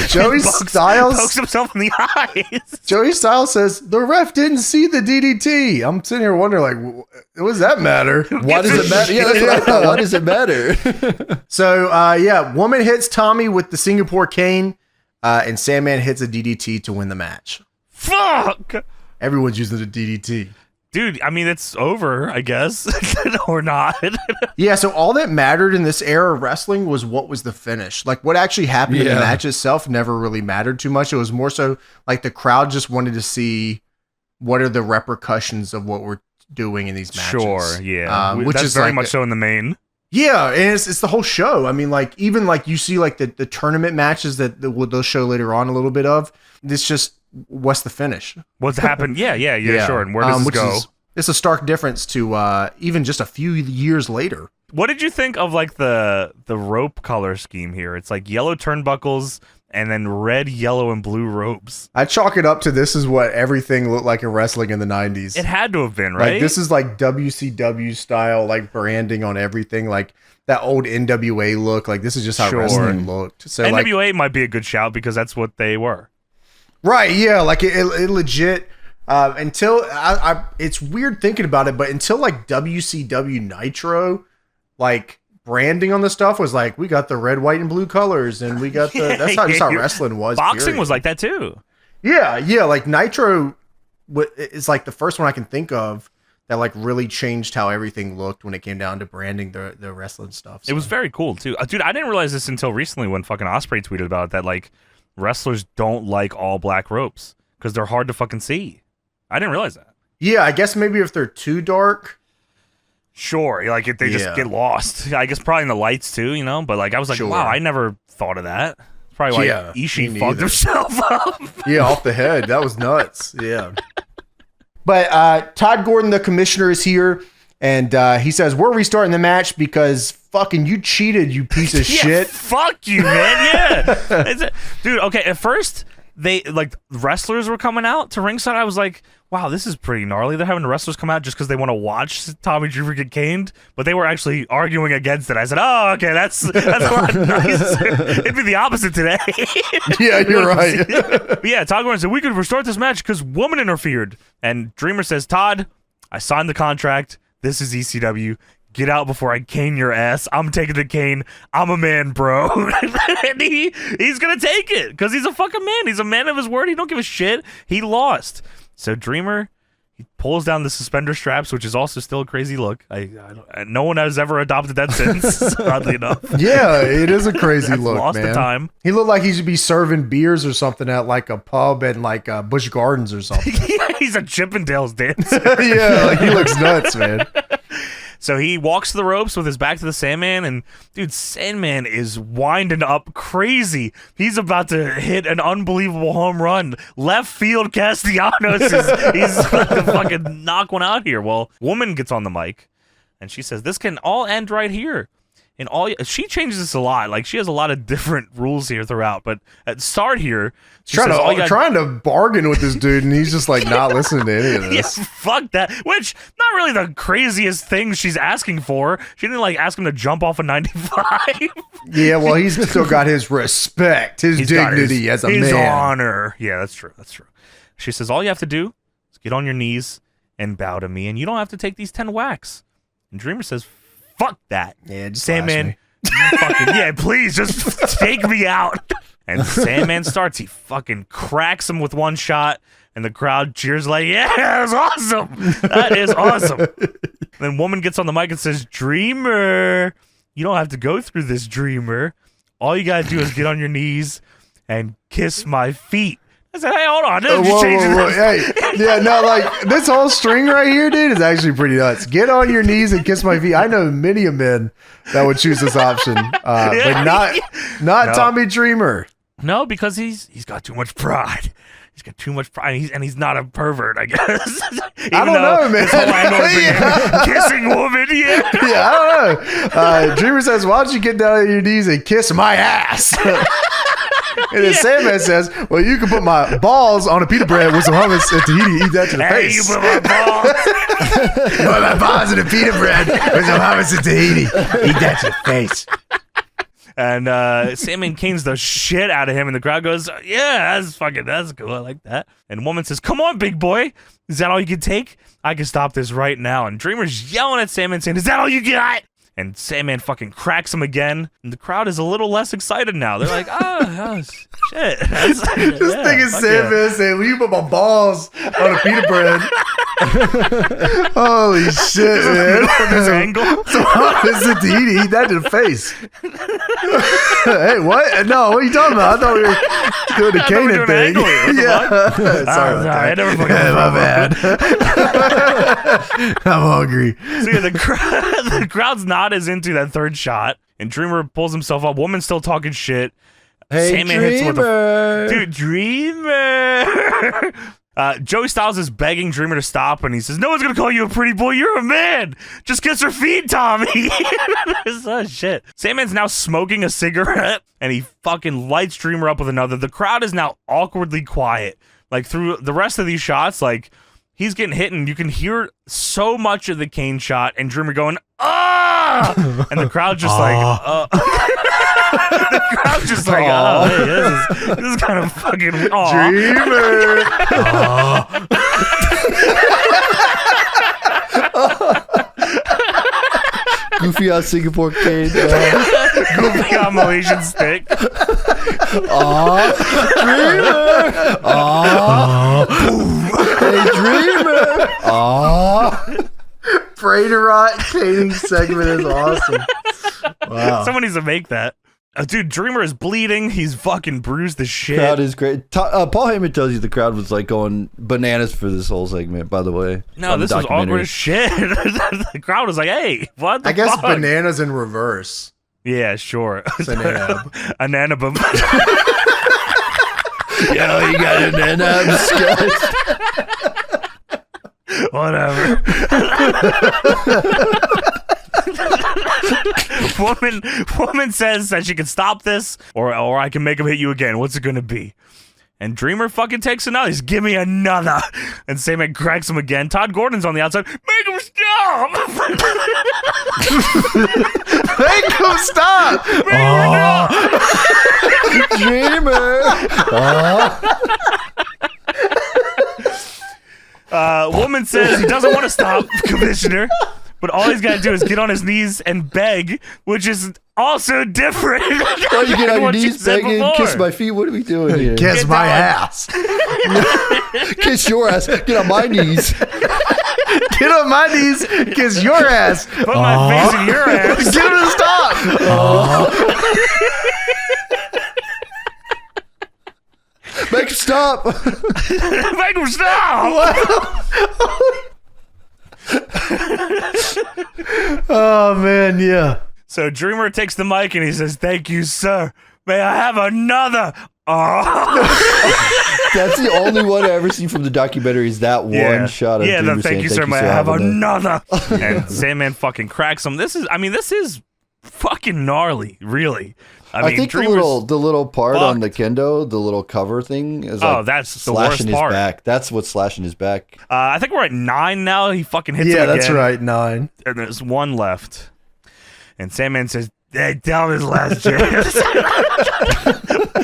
Joey Styles pokes himself in the eyes. Joey Styles says the ref didn't see the DDT. I'm sitting here wondering, like, what does that matter? Why does it matter? Yeah, that's what I thought. Why does it matter? So, Woman hits Tommy with the Singapore cane, and Sandman hits a DDT to win the match. Fuck! Everyone's using the DDT. Dude, I mean, it's over, I guess. Or not. Yeah, so all that mattered in this era of wrestling was what was the finish. Like, what actually happened in the match itself never really mattered too much. It was more so, like, the crowd just wanted to see what are the repercussions of what we're doing in these matches. Sure, yeah. Which That's is very like much so in the main. Yeah, and it's the whole show. I mean, like, even, like, you see, like, the tournament matches that they'll show later on a little bit of. It's just, what's the finish? What's happened? Yeah, sure. And where does this go? It's a stark difference to even just a few years later. What did you think of, like, the rope color scheme here? It's like yellow turnbuckles and then red, yellow, and blue ropes. I chalk it up to this is what everything looked like in wrestling in the 90s. It had to have been, right? Like, this is like WCW style, like, branding on everything. Like, that old NWA look. Like, this is just how wrestling looked. So, NWA might be a good shout because that's what they were. Right, yeah. Like, it legit... until it's weird thinking about it, but until like WCW Nitro, like branding on the stuff was like, we got the red, white, and blue colors, and we got the that's just how wrestling was. Boxing period. was like that too. Yeah. Like Nitro is like the first one I can think of that like really changed how everything looked when it came down to branding the wrestling stuff. So. It was very cool too, dude. I didn't realize this until recently when fucking Ospreay tweeted about it, that like wrestlers don't like all black ropes because they're hard to fucking see. I didn't realize that. Yeah, I guess maybe if they're too dark. Sure, like if they just get lost. I guess probably in the lights too, you know. But like I was like, wow, I never thought of that. It's probably why Ishii fucked himself up. Yeah, off the head. That was nuts. Yeah. But Todd Gordon, the commissioner, is here, and he says, we're restarting the match because fucking you cheated, you piece of shit. Fuck you, man. Yeah. Dude, okay, at first... they like wrestlers were coming out to ringside. I was like, wow, this is pretty gnarly. They're having the wrestlers come out just because they want to watch Tommy Dreamer get caned, but they were actually arguing against it. I said, oh, okay, that's a lot nicer. It'd be the opposite today. Yeah, you're right. Yeah, Todd Gordon said we could restart this match because woman interfered, and Dreamer says, Todd, I signed the contract. This is ECW. Get out before I cane your ass. I'm taking the cane. I'm a man, bro. And he's going to take it because he's a fucking man. He's a man of his word. He don't give a shit. He lost. So Dreamer, he pulls down the suspender straps, which is also still a crazy look. No one has ever adopted that since, oddly enough. Yeah, it is a crazy look, lost man. The time. He looked like he should be serving beers or something at like a pub and like Busch Gardens or something. Yeah, he's a Chippendales dancer. Yeah, like he looks nuts, man. So he walks the ropes with his back to the Sandman, and dude, Sandman is winding up crazy. He's about to hit an unbelievable home run. Left field Castellanos he's about to fucking knock one out here. Well, woman gets on the mic, and she says, this can all end right here. And she changes this a lot. Like, she has a lot of different rules here throughout. But at the start here, she's trying to bargain with this dude, and he's just like not listening to any of this. Yeah, fuck that. Which, not really the craziest thing she's asking for. She didn't like ask him to jump off a 95. Yeah, well, he's still got his respect, his dignity as a man. His honor. Yeah, that's true. That's true. She says, all you have to do is get on your knees and bow to me, and you don't have to take these 10 whacks. And Dreamer says, fuck that. Yeah, just Sandman, fucking, yeah, please, just take me out. And Sandman starts, he fucking cracks him with one shot, and the crowd cheers like, yeah, that was awesome. That is awesome. Then woman gets on the mic and says, Dreamer, you don't have to go through this, Dreamer. All you gotta do is get on your knees and kiss my feet. I said, hey, hold on. Hey, yeah, no, like this whole string right here, dude, is actually pretty nuts. Get on your knees and kiss my feet. I know many a men that would choose this option, but not Tommy Dreamer. No, because he's got too much pride. He's got too much pride, and he's not a pervert, I guess. I don't know, man. Kissing woman, yeah. Yeah, I don't know. Dreamer says, why don't you get down on your knees and kiss my ass? And then Sandman says, well, you can put my balls on a pita bread with some hummus and tahini, eat that to the face. You put my balls. want my balls in a pita bread with some hummus and tahini. Eat that to your face. And Sandman canes the shit out of him, and the crowd goes, yeah, that's cool. I like that. And Woman says, come on, big boy. Is that all you can take? I can stop this right now. And Dreamer's yelling at Sandman, saying, is that all you got? And Sandman fucking cracks him again. And the crowd is a little less excited now. They're like, oh shit. This thing is Sandman saying, will you put my balls on a pita bread? Holy shit, man. From this angle. So it's a tahini. Eat that to the face. Hey, what? No, what are you talking about? I thought we were doing the Canaan thing. Yeah. Sorry about that. I never fucking my bad. I'm hungry. So yeah, the crowd's not as into that third shot, and Dreamer pulls himself up. Woman's still talking shit. Hey, Sandman Dreamer. hits with a dude, Dreamer. Joey Styles is begging Dreamer to stop, and he says, no one's gonna call you a pretty boy, you're a man. Just kiss her feet, Tommy. Oh shit. Sandman's now smoking a cigarette, and he fucking lights Dreamer up with another. The crowd is now awkwardly quiet. Like, through the rest of these shots, like, he's getting hit, and you can hear so much of the cane shot, and Dreamer going, ah! And the crowd just like, the crowd's just like, oh, hey, this is kind of fucking Dreamer. Goofy on Singapore cane. goofy on Malaysian stick. Aw, Dreamer. Aw, hey, Dreamer. Aw. Brain-rot caning segment is awesome. Wow. Someone needs to make that. Dude, Dreamer is bleeding. He's fucking bruised as shit. Crowd is great. Paul Heyman tells you the crowd was like going bananas for this whole segment, by the way. No, this was awkward as shit. The crowd was like, hey, what the I guess fuck? bananas in reverse. Yeah, sure. Bananab. Ananabum. Yo, you got bananas, guys. Whatever. Woman says that she can stop this, or I can make him hit you again. What's it gonna be? And Dreamer fucking takes another. He's, give me another. And Sandman cracks him again. Todd Gordon's on the outside. Make him stop! Make him stop! Dreamer. Woman says he doesn't want to stop, Commissioner. But all he's got to do is get on his knees and beg, which is also different. Oh, you get on your knees begging, kiss my feet. What are we doing here? Kiss my ass. Kiss your ass. Get on my knees. Get on my knees. Kiss your ass. Put my face in your ass. Get him to stop. Make him stop. Make him stop. Oh man, yeah. So Dreamer takes the mic and he says, thank you, sir. May I have another? Oh. That's the only one I ever seen from the documentary is that one shot of Dreamer thank you, sir. May I have another? And Sandman fucking cracks him. This is fucking gnarly, really. I mean, think the little part on the kendo, the little cover thing is like that's the slashing worst his part. back. That's what's slashing his back. I think we're at 9 now. He fucking hits him Yeah, again. that's right, 9. And there's 1 left. And Sandman says, hey, tell him his last chance.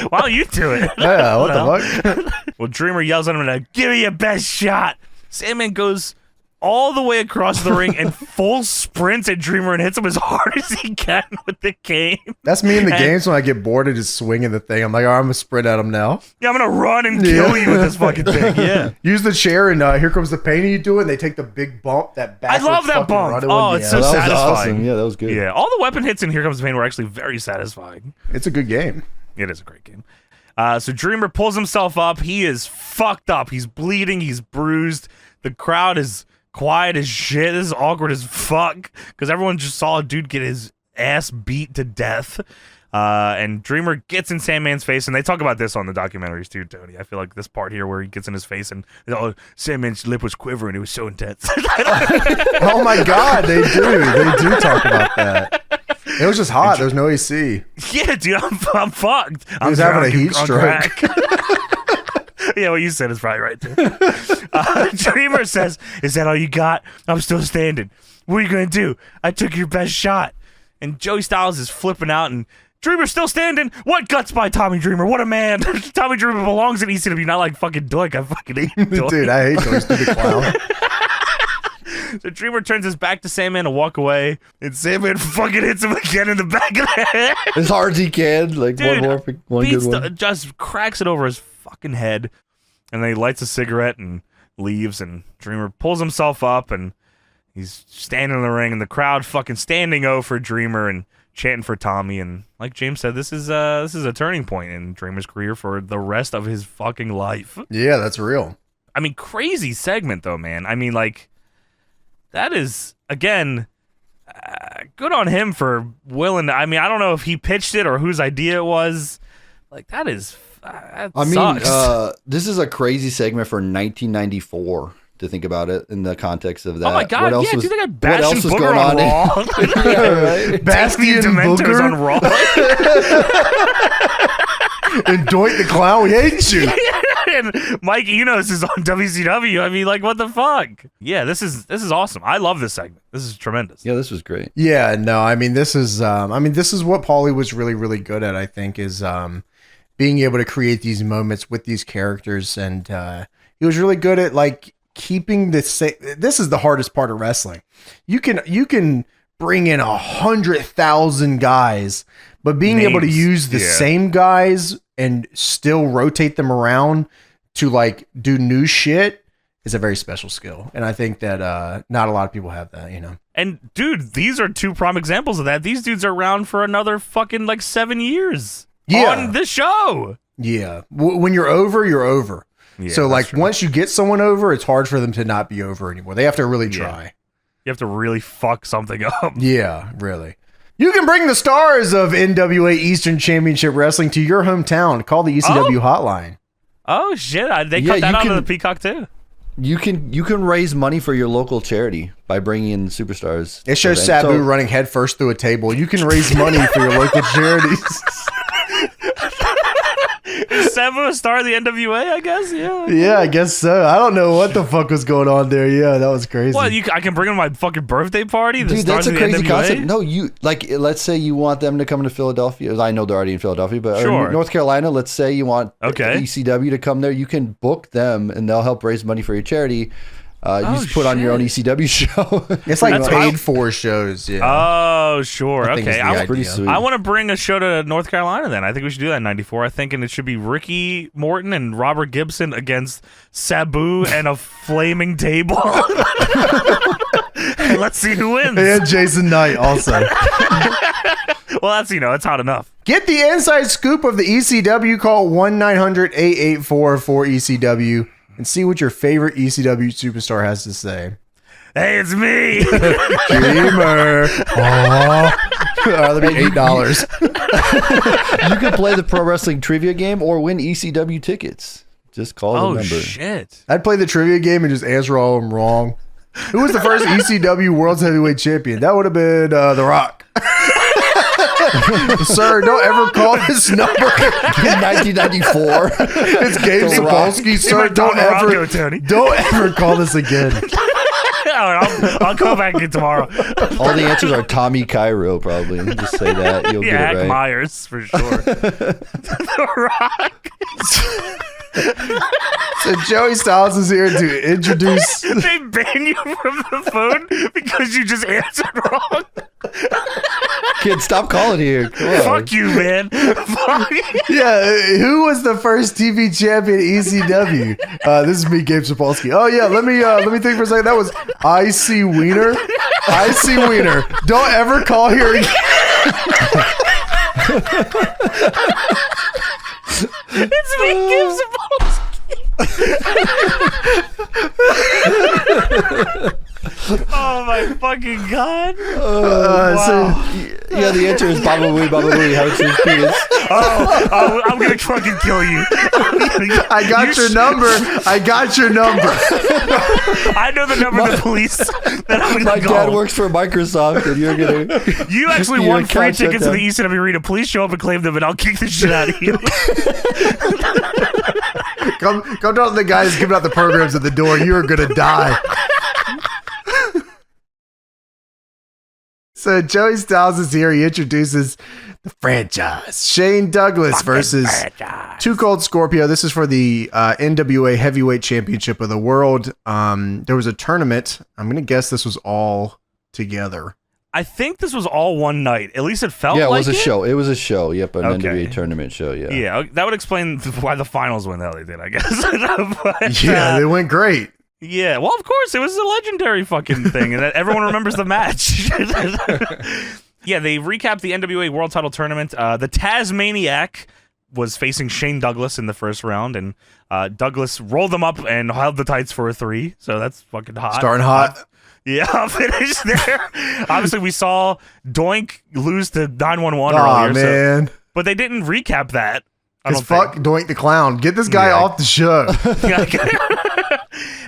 Why don't you do it? Yeah, what the fuck? Well, Dreamer yells at him, give me your best shot. Sandman goes all the way across the ring and full sprints at Dreamer and hits him as hard as he can with the cane. That's me in the games when I get bored of just swinging the thing. I'm like, all right, I'm going to sprint at him now. Yeah, I'm going to run and kill you with this fucking thing. Yeah. Use the chair and here comes the pain, and you do it, and they take the big bump, that back. I love that bump. Oh, it's so that satisfying. was awesome. Yeah, that was good. Yeah, all the weapon hits in Here Comes the Pain were actually very satisfying. It's a good game. It is a great game. So Dreamer pulls himself up. He is fucked up. He's bleeding. He's bruised. The crowd is quiet as shit. This is awkward as fuck because everyone just saw a dude get his ass beat to death. And Dreamer gets in Sandman's face, and they talk about this on the documentaries too, Tony. I feel like this part here where he gets in his face and Sandman's lip was quivering. It was so intense. Oh my god, they do talk about that. It was just hot. There's no AC. Yeah, dude, I'm fucked. He was having a heat stroke. Yeah, what you said is probably right too. Dreamer says, "Is that all you got? I'm still standing. What are you gonna do? I took your best shot." And Joey Styles is flipping out, and Dreamer's still standing. What guts by Tommy Dreamer? What a man! Tommy Dreamer belongs in ECW, not like fucking Dink. I fucking hate Dink. Dude, I hate those stupid clown. So Dreamer turns his back to Sandman to walk away, and Sandman fucking hits him again in the back of the head. As hard as he can. Like, Dude, one good one. Just cracks it over his fucking head, and then he lights a cigarette and leaves, and Dreamer pulls himself up, and he's standing in the ring, and the crowd fucking standing O for Dreamer and chanting for Tommy. And like James said, this is a turning point in Dreamer's career for the rest of his fucking life. Yeah, that's real. I mean, crazy segment though, man. I mean, like, that is, again, good on him for willing to, I mean, I don't know if he pitched it or whose idea it was. Like, that is, that sucks. This is a crazy segment for 1994. To think about it in the context of that. Oh my god, what else yeah, was, dude, they got what Bash else and was Booger going on? Raw. Yeah, right? Bastian Dementors Booger on Raw. and Doink the Clown, we hate you. And Mike Enos is on WCW. I mean, like, what the fuck? Yeah, this is awesome. I love this segment. This is tremendous. Yeah, this was great. Yeah, no, I mean, this is what Paulie was really, really good at, I think, is being able to create these moments with these characters. And he was really good at, like, keeping this is the hardest part of wrestling. You can bring in 100,000 guys, but being able to use the same guys and still rotate them around to, like, do new shit is a very special skill. And I think that not a lot of people have that, you know. And dude, these are two prime examples of that. These dudes are around for another fucking like 7 years on this show. Yeah. When you're over, you're over. Yeah, so, like, once you get someone over, it's hard for them to not be over anymore. They have to really try. You have to really fuck something up. Yeah, really. You can bring the stars of NWA Eastern Championship Wrestling to your hometown. Call the ECW hotline. Oh, shit. They cut that out of the Peacock, too. You can raise money for your local charity by bringing in superstars. It shows Sabu running headfirst through a table. You can raise money for your local charities. Is Sabu a star of the NWA, I guess? Yeah. Yeah, I guess so. I don't know what the fuck was going on there. Yeah, that was crazy. Well, I can bring him to my fucking birthday party? Dude, that's a crazy concept. No, let's say you want them to come to Philadelphia. I know they're already in Philadelphia, but North Carolina, let's say you want ECW to come there. You can book them, and they'll help raise money for your charity. You just put on your own ECW show. It's like paid for shows. Yeah. Oh, sure. Okay. Pretty sweet. I want to bring a show to North Carolina then. I think we should do that in 94. I think, and it should be Ricky Morton and Robert Gibson against Sabu and a flaming table. And let's see who wins. And Jason Knight also. Well, that's, it's hot enough. Get the inside scoop of the ECW. Call 1-900-884-4ECW. And see what your favorite ECW superstar has to say. Hey, it's me. Dreamer. That'll be $8. You can play the pro wrestling trivia game or win ECW tickets. Just call the number. Oh, shit. I'd play the trivia game and just answer all of them wrong. Who was the first ECW World Heavyweight Champion? That would have been The Rock. Sir, don't ever call this number. In 1994. It's Gabe Sapolsky. Sir, don't ever call this again. I'll call back in tomorrow. All the answers are Tommy Cairo, probably. Just say that. You'll get it right. Myers, for sure. The Rock. So Joey Styles is here to introduce... They ban you from the phone because you just answered wrong. Kid, stop calling here. Fuck you, man. Fuck. Yeah, who was the first TV champion at ECW? This is me, Gabe Sapolsky. Oh yeah, let me think for a second. That was IC Wiener. IC Wiener. Don't ever call here again. It's me, Gabe Sapolsky. Oh my fucking god! Wow. So, the answer is Baba Booey, how it's his penis. I'm gonna fucking kill you. I got your number. I know the number of the police that I'm gonna My dad works for Microsoft, and you're gonna. You actually won free tickets to the ECW Arena. Please show up and claim them, and I'll kick the shit out of you. Come talk to the guys giving out the programs at the door. You are gonna die. So Joey Styles is here. He introduces the franchise. Shane Douglas versus Too Cold Scorpio. This is for the NWA Heavyweight Championship of the World. There was a tournament. I'm going to guess this was all together. I think this was all one night. At least it felt like it. Yeah, it was a show. It was a show. Yep, an NWA tournament show, yeah. Yeah, that would explain why the finals went how they did, I guess. But, yeah, they went great. Yeah, well, of course, it was a legendary fucking thing, and everyone remembers the match. Yeah, they recapped the NWA World Title Tournament. The Tasmaniac was facing Shane Douglas in the first round, and Douglas rolled them up and held the tights for a 3, so that's fucking hot. Starting hot. Yeah, I'll finish there. Obviously, we saw Doink lose to 911 earlier. Oh, man. But they didn't recap that. Because fuck Doink the Clown. Get this guy off the show.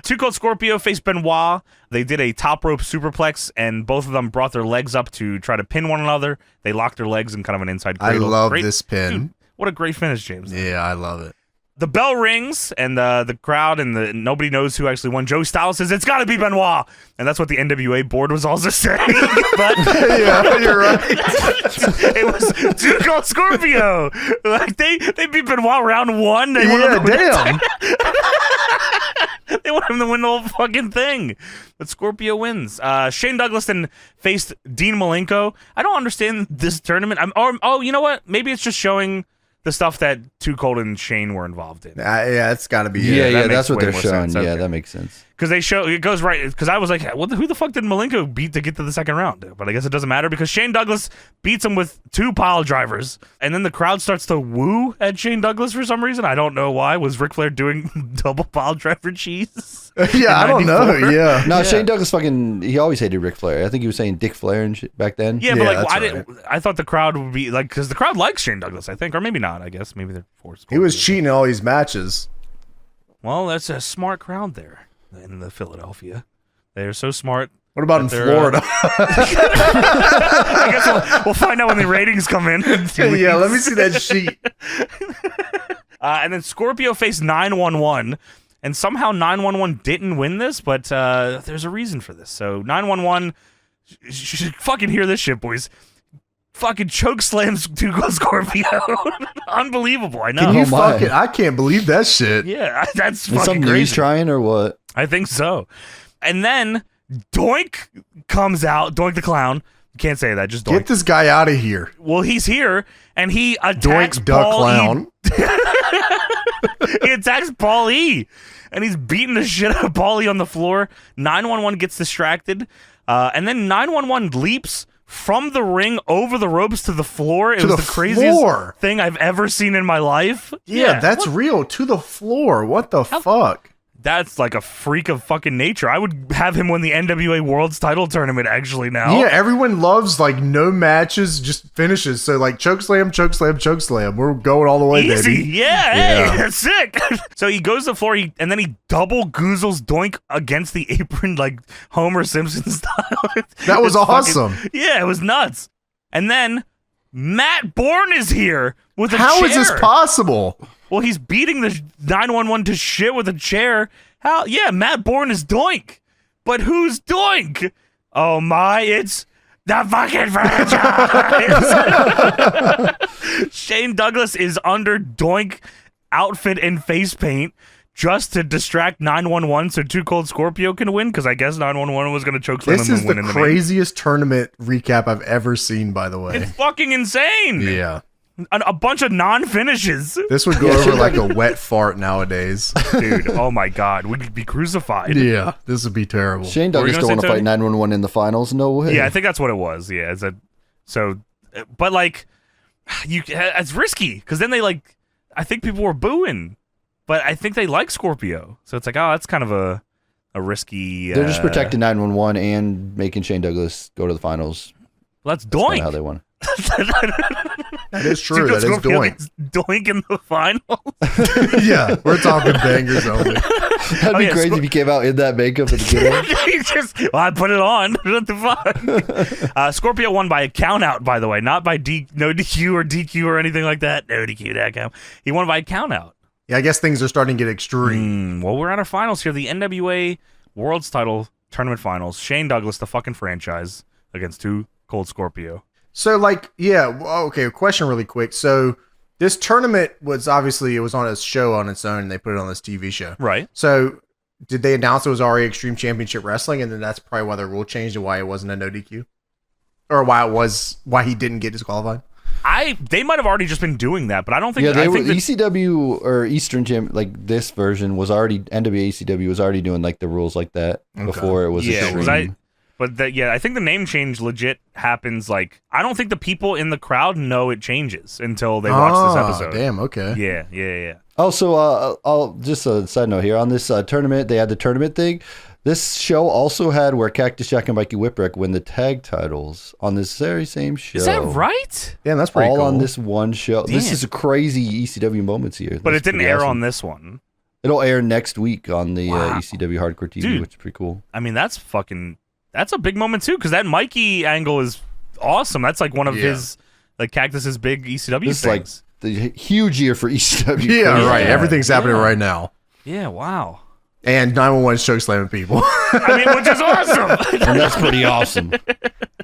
Too Cold Scorpio faced Benoit. They did a top rope superplex, and both of them brought their legs up to try to pin one another. They locked their legs in kind of an inside cradle. I love this pin. Dude, what a great finish, James. Yeah, I love it. The bell rings, and the crowd and nobody knows who actually won. Joe Styles says, it's got to be Benoit. And that's what the NWA board was also saying. But yeah, you're right. It was Too Cold Scorpio. Like, they beat Benoit round 1. They damn. They want him to win the whole fucking thing. But Scorpio wins. Shane Douglas then faced Dean Malenko. I don't understand this tournament. You know what? Maybe it's just showing the stuff that Too Cold and Shane were involved in. Yeah, it's got to be. Yeah, that's what they're showing. Yeah, that makes sense. Because they show it goes right. Because I was like, who the fuck did Malenko beat to get to the second round? But I guess it doesn't matter because Shane Douglas beats him with 2 pile drivers, and then the crowd starts to woo at Shane Douglas for some reason. I don't know why. Was Ric Flair doing double pile driver cheese? Yeah, I don't know. Yeah, no, Shane Douglas he always hated Ric Flair. I think he was saying Dick Flair and shit back then. Yeah, but I thought the crowd would be like, because the crowd likes Shane Douglas, I think, or maybe not. I guess maybe they're forced. He was cheating in all these matches. Well, that's a smart crowd there in the Philadelphia. They're so smart. What about in Florida? I guess we'll find out when the ratings come in. Yeah, let me see that sheet. And then Scorpio faced 911, and somehow 911 didn't win this, but there's a reason for this. So 911, you should fucking hear this shit, boys. Fucking choke slams Too Cold Scorpio. Unbelievable, I know. Can you I can't believe that shit. Yeah, that's fucking something crazy. He's trying or what? I think so. And then Doink comes out. Doink the Clown. You can't say that. Just Doink. Get this guy out of here. Well, he's here, and he attacks Doink the Clown. He attacks Paul E. And he's beating the shit out of Paul E on the floor. 911 gets distracted. And then 911 leaps from the ring over the ropes to the floor. It was the craziest thing I've ever seen in my life. Yeah, that's real. To the floor. What the fuck? That's like a freak of fucking nature. I would have him win the NWA World's Title Tournament actually now. Yeah, everyone loves like no matches, just finishes. So like choke slam, choke slam, choke slam. We're going all the way, easy. Baby. Yeah, hey, that's sick. So he goes to the floor, and then he double goozles Doink against the apron like Homer Simpson style. That was awesome. Yeah, it was nuts. And then Matt Bourne is here with a chair. How is this possible? Well, he's beating the 911 to shit with a chair. How? Yeah, Matt Bourne is Doink. But who's Doink? Oh my, it's the fucking franchise. Shane Douglas is under Doink outfit and face paint just to distract 911 so Too Cold Scorpio can win, because I guess 911 was going to choke slam him and win in the This is the craziest tournament recap I've ever seen, by the way. It's fucking insane. Yeah. A bunch of non-finishes. This would go over like a wet fart nowadays. Dude, oh my God. We'd be crucified. Yeah, this would be terrible. Shane Douglas don't want to fight 911 in the finals. No way. Yeah, I think that's what it was. Yeah, but like, it's risky, because then they like, I think people were booing, but I think they like Scorpio. So it's like, oh, that's kind of a risky. They're just protecting 911 and making Shane Douglas go to the finals. Well, that's Doink. How they won. That is true. That is Doink. Doink in the finals. Yeah, we're talking bangers only. That'd be crazy if he came out in that makeup at the beginning. I put it on. What the fuck? Scorpio won by a count out, by the way, not by no DQ or DQ or anything like that. No DQ that count. He won by a count out. Yeah, I guess things are starting to get extreme. Well, we're at our finals here. The NWA World's Title Tournament Finals. Shane Douglas, the fucking franchise, against Too Cold Scorpio. So, like, yeah, okay, a question really quick. So, this tournament was obviously, it was on a show on its own, and they put it on this TV show. Right. So, did they announce it was already Extreme Championship Wrestling, and then that's probably why the rule changed and why it wasn't a no DQ? Or why he didn't get disqualified? They might have already just been doing that, but I don't think. Yeah, I think ECW or Eastern Champ, like this version was already NWA ECW was already doing like the rules like that before it was. Yeah, I think the name change legit happens. Like, I don't think the people in the crowd know it changes until they watch this episode. Damn. Okay. Yeah. Also, I'll just a side note here on this tournament. They had the tournament thing. This show also had where Cactus Jack and Mikey Whipwreck win the tag titles on this very same show. Is that right? Damn, that's pretty cool. All on this one show. Damn. This is a crazy ECW moments here. But it didn't air on this one. It'll air next week on the ECW Hardcore TV, Dude, which is pretty cool. I mean, that's a big moment too, because that Mikey angle is awesome. That's like one of his, like, Cactus's big ECW this things. Is like the huge year for ECW. Yeah, right. Everything's happening right now. Yeah, wow. And 911's choke slamming people. I mean, which is awesome. And that's pretty awesome.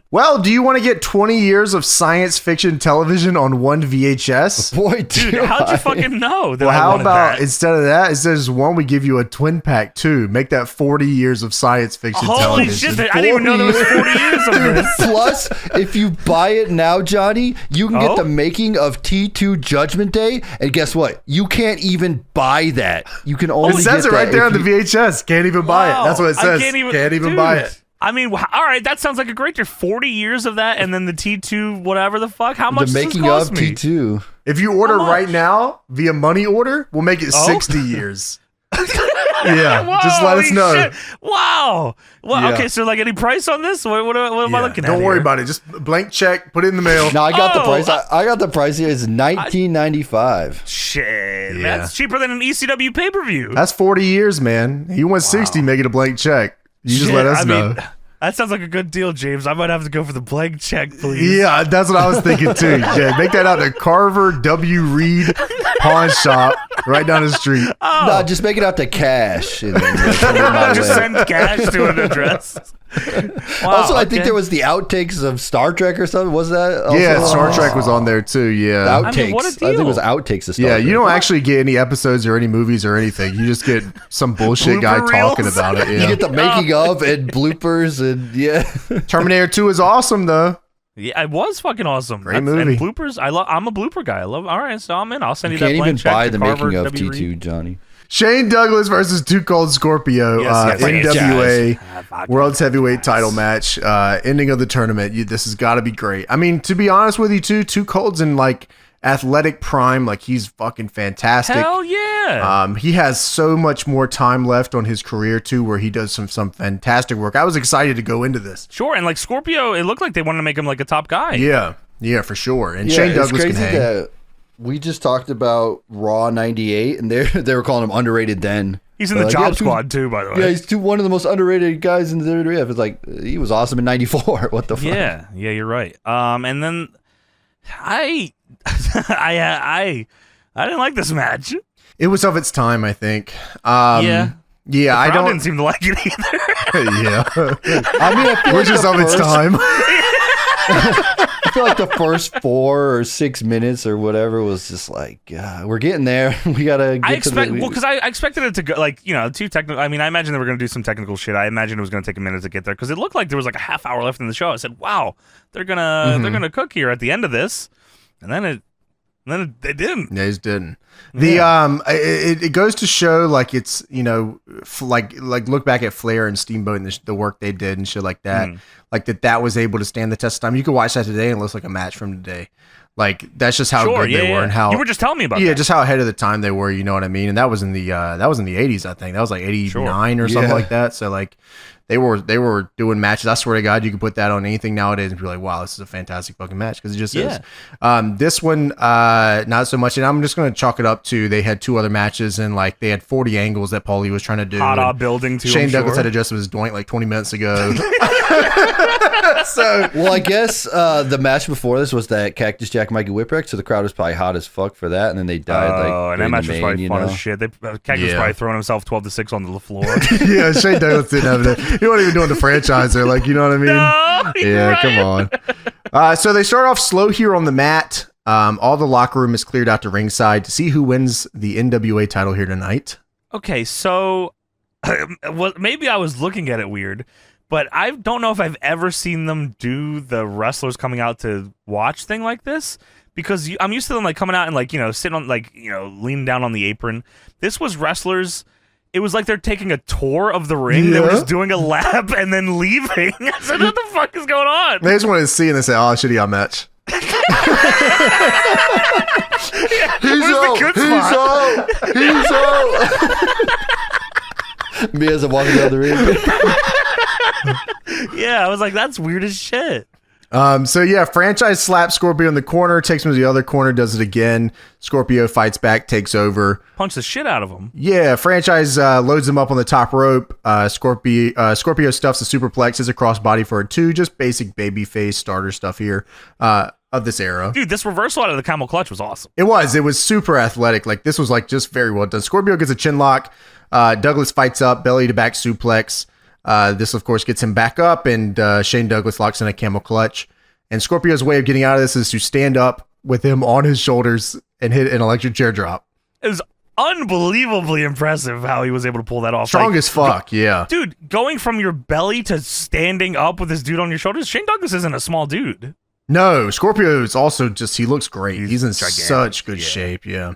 Well, do you want to get 20 years of science fiction television on one VHS? Boy, dude, how'd you fucking know that? Well, how about instead of that, instead of just one, we give you a twin pack too. Make that 40 years of science fiction television. Holy shit, I didn't even know there was 40 years of this. Plus, if you buy it now, Johnny, you can get the making of T2 Judgment Day, and guess what? You can't even buy that. You can only it says get it right that there on the VHS. Can't even buy it. That's what it says. Can't even buy it. I mean, all right, that sounds like a great year. 40 years of that, and then the T2, whatever the fuck. How much does this cost me? T2. If you order right now via money order, we'll make it 60 years. Yeah, whoa, just let us know. Shit. Wow. Well, okay, so like any price on this? What am I looking at? Don't worry about it. Just blank check, put it in the mail. No, I got the price. I got the price here. It's $19.95. Shit, that's cheaper than an ECW pay-per-view. That's 40 years, man. You want 60, make it a blank check. You just let us know. That sounds like a good deal, James. I might have to go for the blank check, please. Yeah, that's what I was thinking too. Jay, make that out to Carver W. Reed Pawn Shop right down the street. Oh. No, just make it out to cash. And then just send cash to an address. Wow, also, I think there was the outtakes of Star Trek or something. Was that? Also? Yeah, Star Trek was on there too. Yeah, the outtakes. I mean, what a deal. I think it was outtakes of Star Trek. Yeah, you don't actually get any episodes or any movies or anything. You just get some bullshit guy talking about it. Yeah. You get the making of and bloopers and Terminator 2 is awesome though. Yeah, it was fucking awesome. Great movie. And bloopers. I'm a blooper guy. I love. All right, so I'm in. I'll send you that blank blank check. Can't even buy the Carver, making of W. T2, Johnny. Shane Douglas versus Too Cold Scorpio, NWA World Heavyweight Title match, ending of the tournament. This has got to be great. I mean, to be honest with you, Too Cold's in like athletic prime, like he's fucking fantastic. Hell yeah! He has so much more time left on his career too, where he does some fantastic work. I was excited to go into this. Sure, and like Scorpio, it looked like they wanted to make him like a top guy. Yeah, for sure. And Shane Douglas can hang. We just talked about Raw '98, and they were calling him underrated then. He's in the Job Squad too, by the way. Yeah, he's one of the most underrated guys in the WWF. It's like he was awesome in '94. What the fuck? Yeah, you're right. And then I didn't like this match. It was of its time, I think. Yeah, I didn't seem to like it either. Yeah, I mean, which is of its time. I feel like the first 4 or 6 minutes or whatever was just like, we're getting there. We gotta get because I expected it to go like too technical. I mean, I imagine they were gonna do some technical shit. I imagine it was gonna take a minute to get there because it looked like there was like a half hour left in the show. I said, wow, they're gonna cook here at the end of this, and then they didn't. They just didn't. It goes to show like it's like look back at Flair and Steamboat and the work they did and shit like that. Like that was able to stand the test of time. You could watch that today and it looks like a match from today. Like that's just how good they were and how you were just telling me about. Yeah, just how ahead of the time they were. You know what I mean? And that was in the 80s. I think that was like 89 or something like that. So like they were doing matches. I swear to God, you could put that on anything nowadays and be like, wow, this is a fantastic fucking match, because it just is. This one, not so much. And I'm just going to chalk it up to, they had 2 other matches, and like they had 40 angles that Paulie was trying to do. Hot building too. Shane Douglas had adjusted his doink like 20 minutes ago. Well, I guess the match before this was that Cactus Jack Mikey Whipwreck, so the crowd was probably hot as fuck for that, and then they died. And that match was probably fun as shit. Cactus was probably throwing himself 12-6 on the floor. Yeah, Shane Douglas didn't have it. He wasn't even doing the franchise there, like, you know what I mean? No, yeah, right. Come on. So they start off slow here on the mat. All the locker room is cleared out to ringside to see who wins the NWA title here tonight. Okay, so well, maybe I was looking at it weird, but I don't know if I've ever seen them do the wrestlers coming out to watch thing like this, because I'm used to them like coming out and like, you know, sitting on like, you know, leaning down on the apron. This was wrestlers. It was like they're taking a tour of the ring. Yeah. They were just doing a lap and then leaving. I said, what the fuck is going on? They just wanted to see and they say, oh, shitty on match. He's out. Me as I'm walking down the ring. Yeah, I was like, that's weird as shit. So yeah, Franchise slaps Scorpio in the corner, takes him to the other corner, does it again. Scorpio fights back, takes over. Punch the shit out of him. Yeah, Franchise loads him up on the top rope. Scorpio stuffs a superplexes across body for a 2. Just basic babyface starter stuff here of this era. Dude, this reversal out of the camel clutch was awesome. It was super athletic. Like, this was like just very well done. Scorpio gets a chin lock. Douglas fights up, belly to back suplex. This, of course, gets him back up, and Shane Douglas locks in a camel clutch. And Scorpio's way of getting out of this is to stand up with him on his shoulders and hit an electric chair drop. It was unbelievably impressive how he was able to pull that off. Strong as fuck, yeah. Dude, going from your belly to standing up with this dude on your shoulders, Shane Douglas isn't a small dude. No, Scorpio is also just, he looks great. He's in gigantic, such good shape, yeah.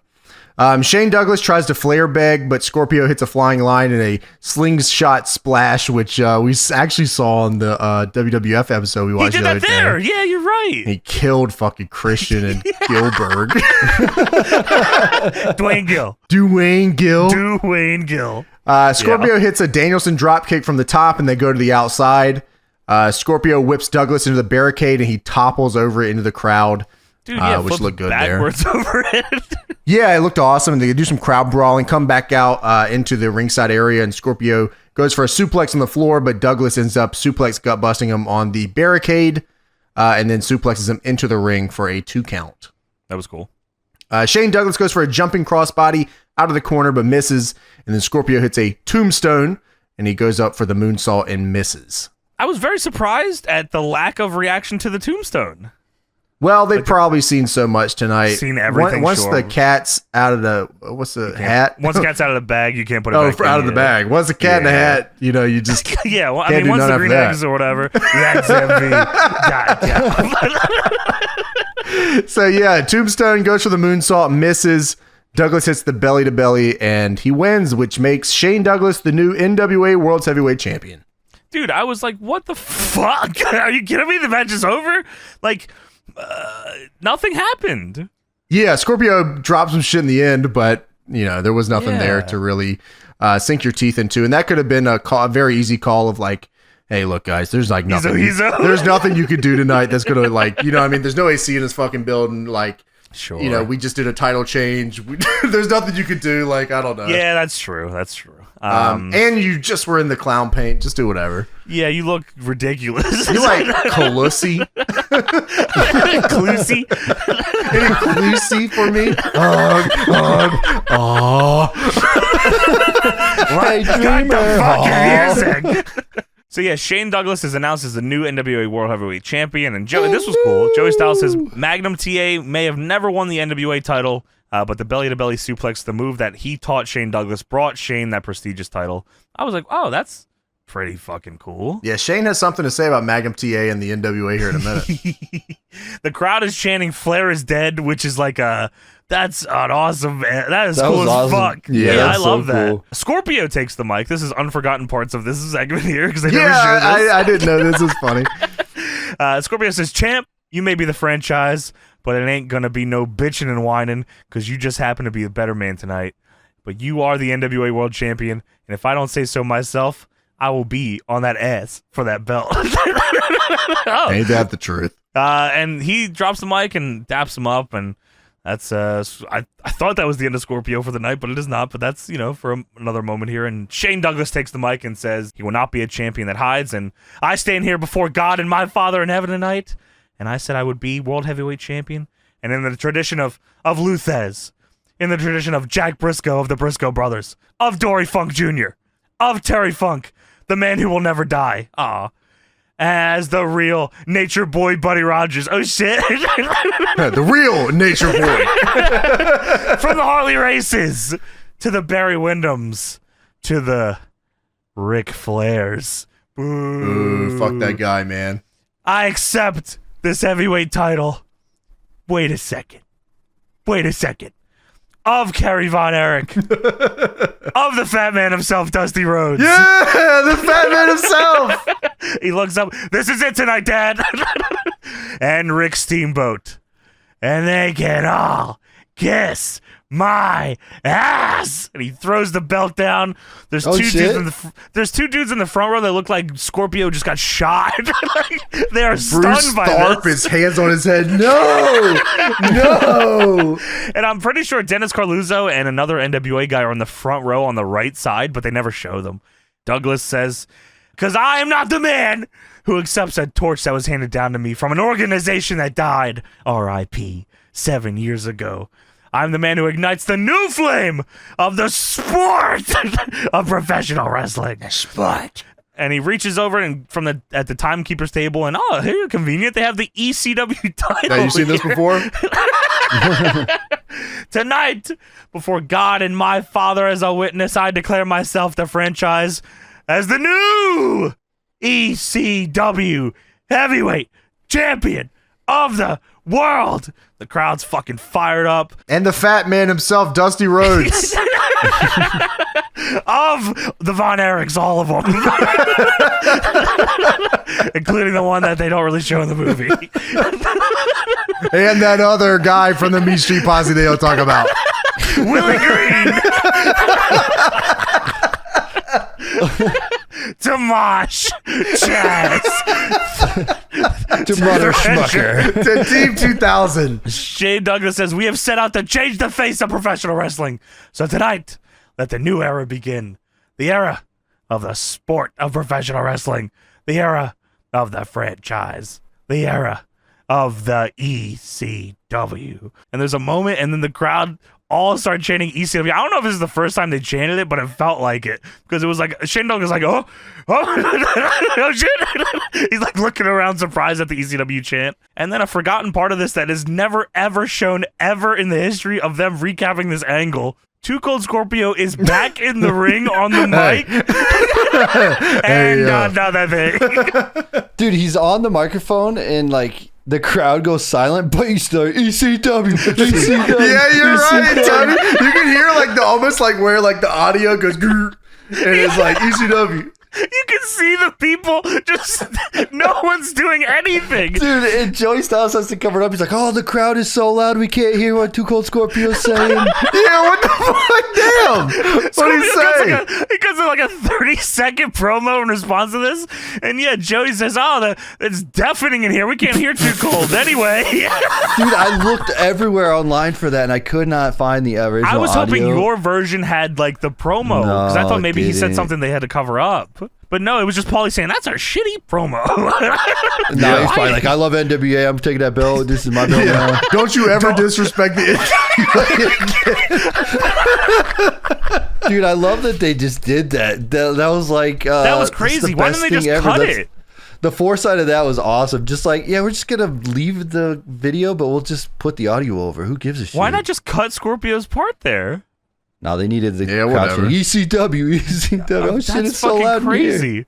Shane Douglas tries to flare beg, but Scorpio hits a flying line in a slingshot splash, which we actually saw on the WWF episode we watched. He did that there. Yeah, you're right. He killed fucking Christian and Gilbert. Dwayne Gill. Dwayne Gill. Scorpio hits a Danielson drop kick from the top, and they go to the outside. Scorpio whips Douglas into the barricade, and he topples over into the crowd. Dude, yeah, which looked good backwards there. Over it. Yeah, it looked awesome. They do some crowd brawling, come back out into the ringside area, and Scorpio goes for a suplex on the floor, but Douglas ends up suplex gut busting him on the barricade, and then suplexes him into the ring for a 2 count. That was cool. Shane Douglas goes for a jumping crossbody out of the corner, but misses, and then Scorpio hits a tombstone, and he goes up for the moonsault and misses. I was very surprised at the lack of reaction to the tombstone. Well, they've probably seen so much tonight. Seen everything. Once the cat's out of the hat. Once the cat's out of the bag, you can't put it back out of the bag. Once the cat in the hat, you know, you just yeah. Well, I mean, once the green eggs or whatever, that's So yeah, Tombstone goes for the moonsault, misses. Douglas hits the belly to belly, and he wins, which makes Shane Douglas the new NWA World Heavyweight Champion. Dude, I was like, what the fuck? Are you kidding me? The match is over? Like, nothing happened. Yeah, Scorpio dropped some shit in the end, but, you know, there was nothing there to really sink your teeth into. And that could have been a very easy call of like, hey, look, guys, there's like nothing. There's nothing you could do tonight that's going to, like, you know what I mean? There's no AC in this fucking building. Like, sure. You know, we just did a title change. There's nothing you could do. Like, I don't know. Yeah, that's true. And you just were in the clown paint. Just do whatever. Yeah, you look ridiculous. You like Calusi? Clusy? Any Clusy for me? Hey, dreamer. Music. So yeah, Shane Douglas is announced as the new NWA World Heavyweight Champion, and this was cool. Joey Styles says Magnum TA may have never won the NWA title, but the belly-to-belly suplex, the move that he taught Shane Douglas, brought Shane that prestigious title. I was like, oh, that's pretty fucking cool. Yeah, Shane has something to say about Magnum TA and the NWA here in a minute. The crowd is chanting "Flair is dead," which is like that's an awesome. That is cool as awesome. Fuck. Yeah, I love that. Cool. Scorpio takes the mic. This is unforgotten parts of this segment here because they never share this. I didn't know this was funny. Scorpio says, "Champ, you may be the franchise, but it ain't gonna be no bitching and whining because you just happen to be a better man tonight. But you are the NWA World Champion, and if I don't say so myself, I will be on that ass for that belt. Oh. Ain't that the truth? And he drops the mic and daps him up, and that's I thought that was the end of Scorpio for the night, but it is not. But that's, you know, for another moment here. And Shane Douglas takes the mic and says he will not be a champion that hides, and I stand here before God and my Father in heaven tonight, and I said I would be World Heavyweight Champion. And in the tradition of Luthez, in the tradition of Jack Briscoe of the Briscoe Brothers, of Dory Funk Jr., of Terry Funk, the man who will never die. As the real Nature Boy Buddy Rogers. Oh, shit. The real Nature Boy. From the Harley Races to the Barry Windhams to the Ric Flairs. Ooh, fuck that guy, man. I accept this heavyweight title. Wait a second. Of Kerry Von Erich. Of the fat man himself, Dusty Rhodes. Yeah, the fat man himself. He looks up. This is it tonight, Dad. And Rick Steamboat. And they can all kiss my ass. And he throws the belt down. There's two dudes in the front row that look like Scorpio just got shot. They are stunned by Tharp, this. his hands on his head. No. And I'm pretty sure Dennis Carluzzo and another NWA guy are on the front row on the right side, but they never show them. Douglas says, "'Cause I am not the man who accepts a torch that was handed down to me from an organization that died, R.I.P., 7 years ago. I'm the man who ignites the new flame of the sport of professional wrestling." Sport. And he reaches over and at the timekeeper's table, and here, convenient, they have the ECW title. Have you seen this before? Tonight, before God and my Father as a witness, I declare myself the franchise as the new ECW Heavyweight Champion of the world. The crowd's fucking fired up. And the fat man himself, Dusty Rhodes. Of the Von Erichs, all of them. Including the one that they don't really show in the movie. And that other guy from the Meat Street Posse they don't talk about. Willie Green. Tomash Chaz. To Brother Schmucker. To Team 2000. Shane Douglas says, "We have set out to change the face of professional wrestling. So tonight, let the new era begin. The era of the sport of professional wrestling. The era of the franchise. The era of the ECW." And there's a moment, and then the crowd all start chanting ECW. I don't know if this is the first time they chanted it, but it felt like it. Because it was like, Shane Douglas was like, oh shit. He's like looking around surprised at the ECW chant. And then a forgotten part of this that is never ever shown ever in the history of them recapping this angle. Too Cold Scorpio is back in the ring on the mic. And not that thing. Dude, he's on the microphone and like the crowd goes silent, but he's still ECW. Yeah, you're right, Tony. You can hear like almost like where like the audio goes, and it's like ECW. You can see the people just, no one's doing anything. Dude, and Joey Styles has to cover it up. He's like, "Oh, the crowd is so loud, we can't hear what Too Cold Scorpio's saying." Yeah, what the fuck? Damn. What do you say? He cuts like a 30-second promo in response to this. And yeah, Joey says, it's deafening in here. We can't hear Too Cold anyway. Dude, I looked everywhere online for that, and I could not find the original I was hoping audio. your version had like the promo. Because I thought maybe he said something they had to cover up. But no, it was just Paulie saying, "That's our shitty promo." No, he's probably like, "I love NWA. I'm taking that belt. This is my belt now." Don't you ever disrespect the Dude, I love that they just did that. That was like that was crazy. Why didn't they just cut it? The foresight of that was awesome. Just like, yeah, we're just gonna leave the video, but we'll just put the audio over. Who gives a shit? Why not just cut Scorpio's part there? No, they needed the whatever. ECW. Oh shit, it's so loud crazy. Here.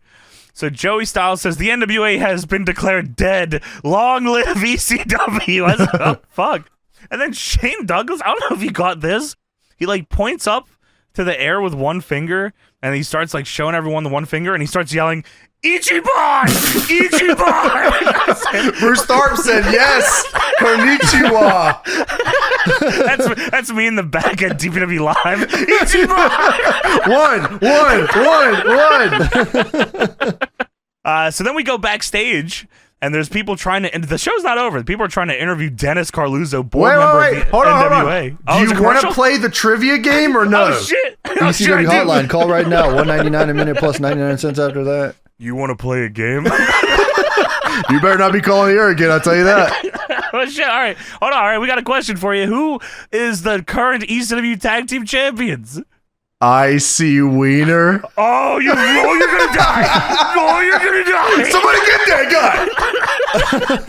So Joey Styles says the NWA has been declared dead. Long live ECW. I said, oh, fuck. And then Shane Douglas, I don't know if you got this. He like points up to the air with one finger, and he starts like showing everyone the one finger, and he starts yelling Ichiban! Ichiban! Bruce Tharp said yes. Konnichiwa. That's me in the back at DPW Live. Ichiban! One. So then we go backstage, and there's people trying to. And the show's not over. People are trying to interview Dennis Carluzzo, board member of the NWA. Do you want to play the trivia game or no? Oh shit! ECW hotline. Call right now. $1.99 a minute plus 99 cents after that. You want to play a game? You better not be calling here again, I'll tell you that. Oh, shit. All right. Hold on. All right. We got a question for you. Who is the current ECW Tag Team Champions? IC Wiener. Oh, you're going to die. Oh, you're going to die. Somebody get that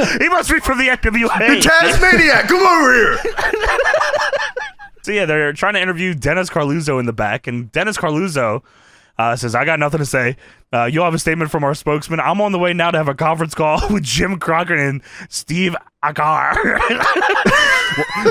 guy. He must be from the NWA. The Tasmaniac. Come over here. So, yeah, they're trying to interview Dennis Carluzzo in the back, and Dennis Carluzzo says, I got nothing to say. You'll have a statement from our spokesman. I'm on the way now to have a conference call with Jim Crocker and Steve Akar.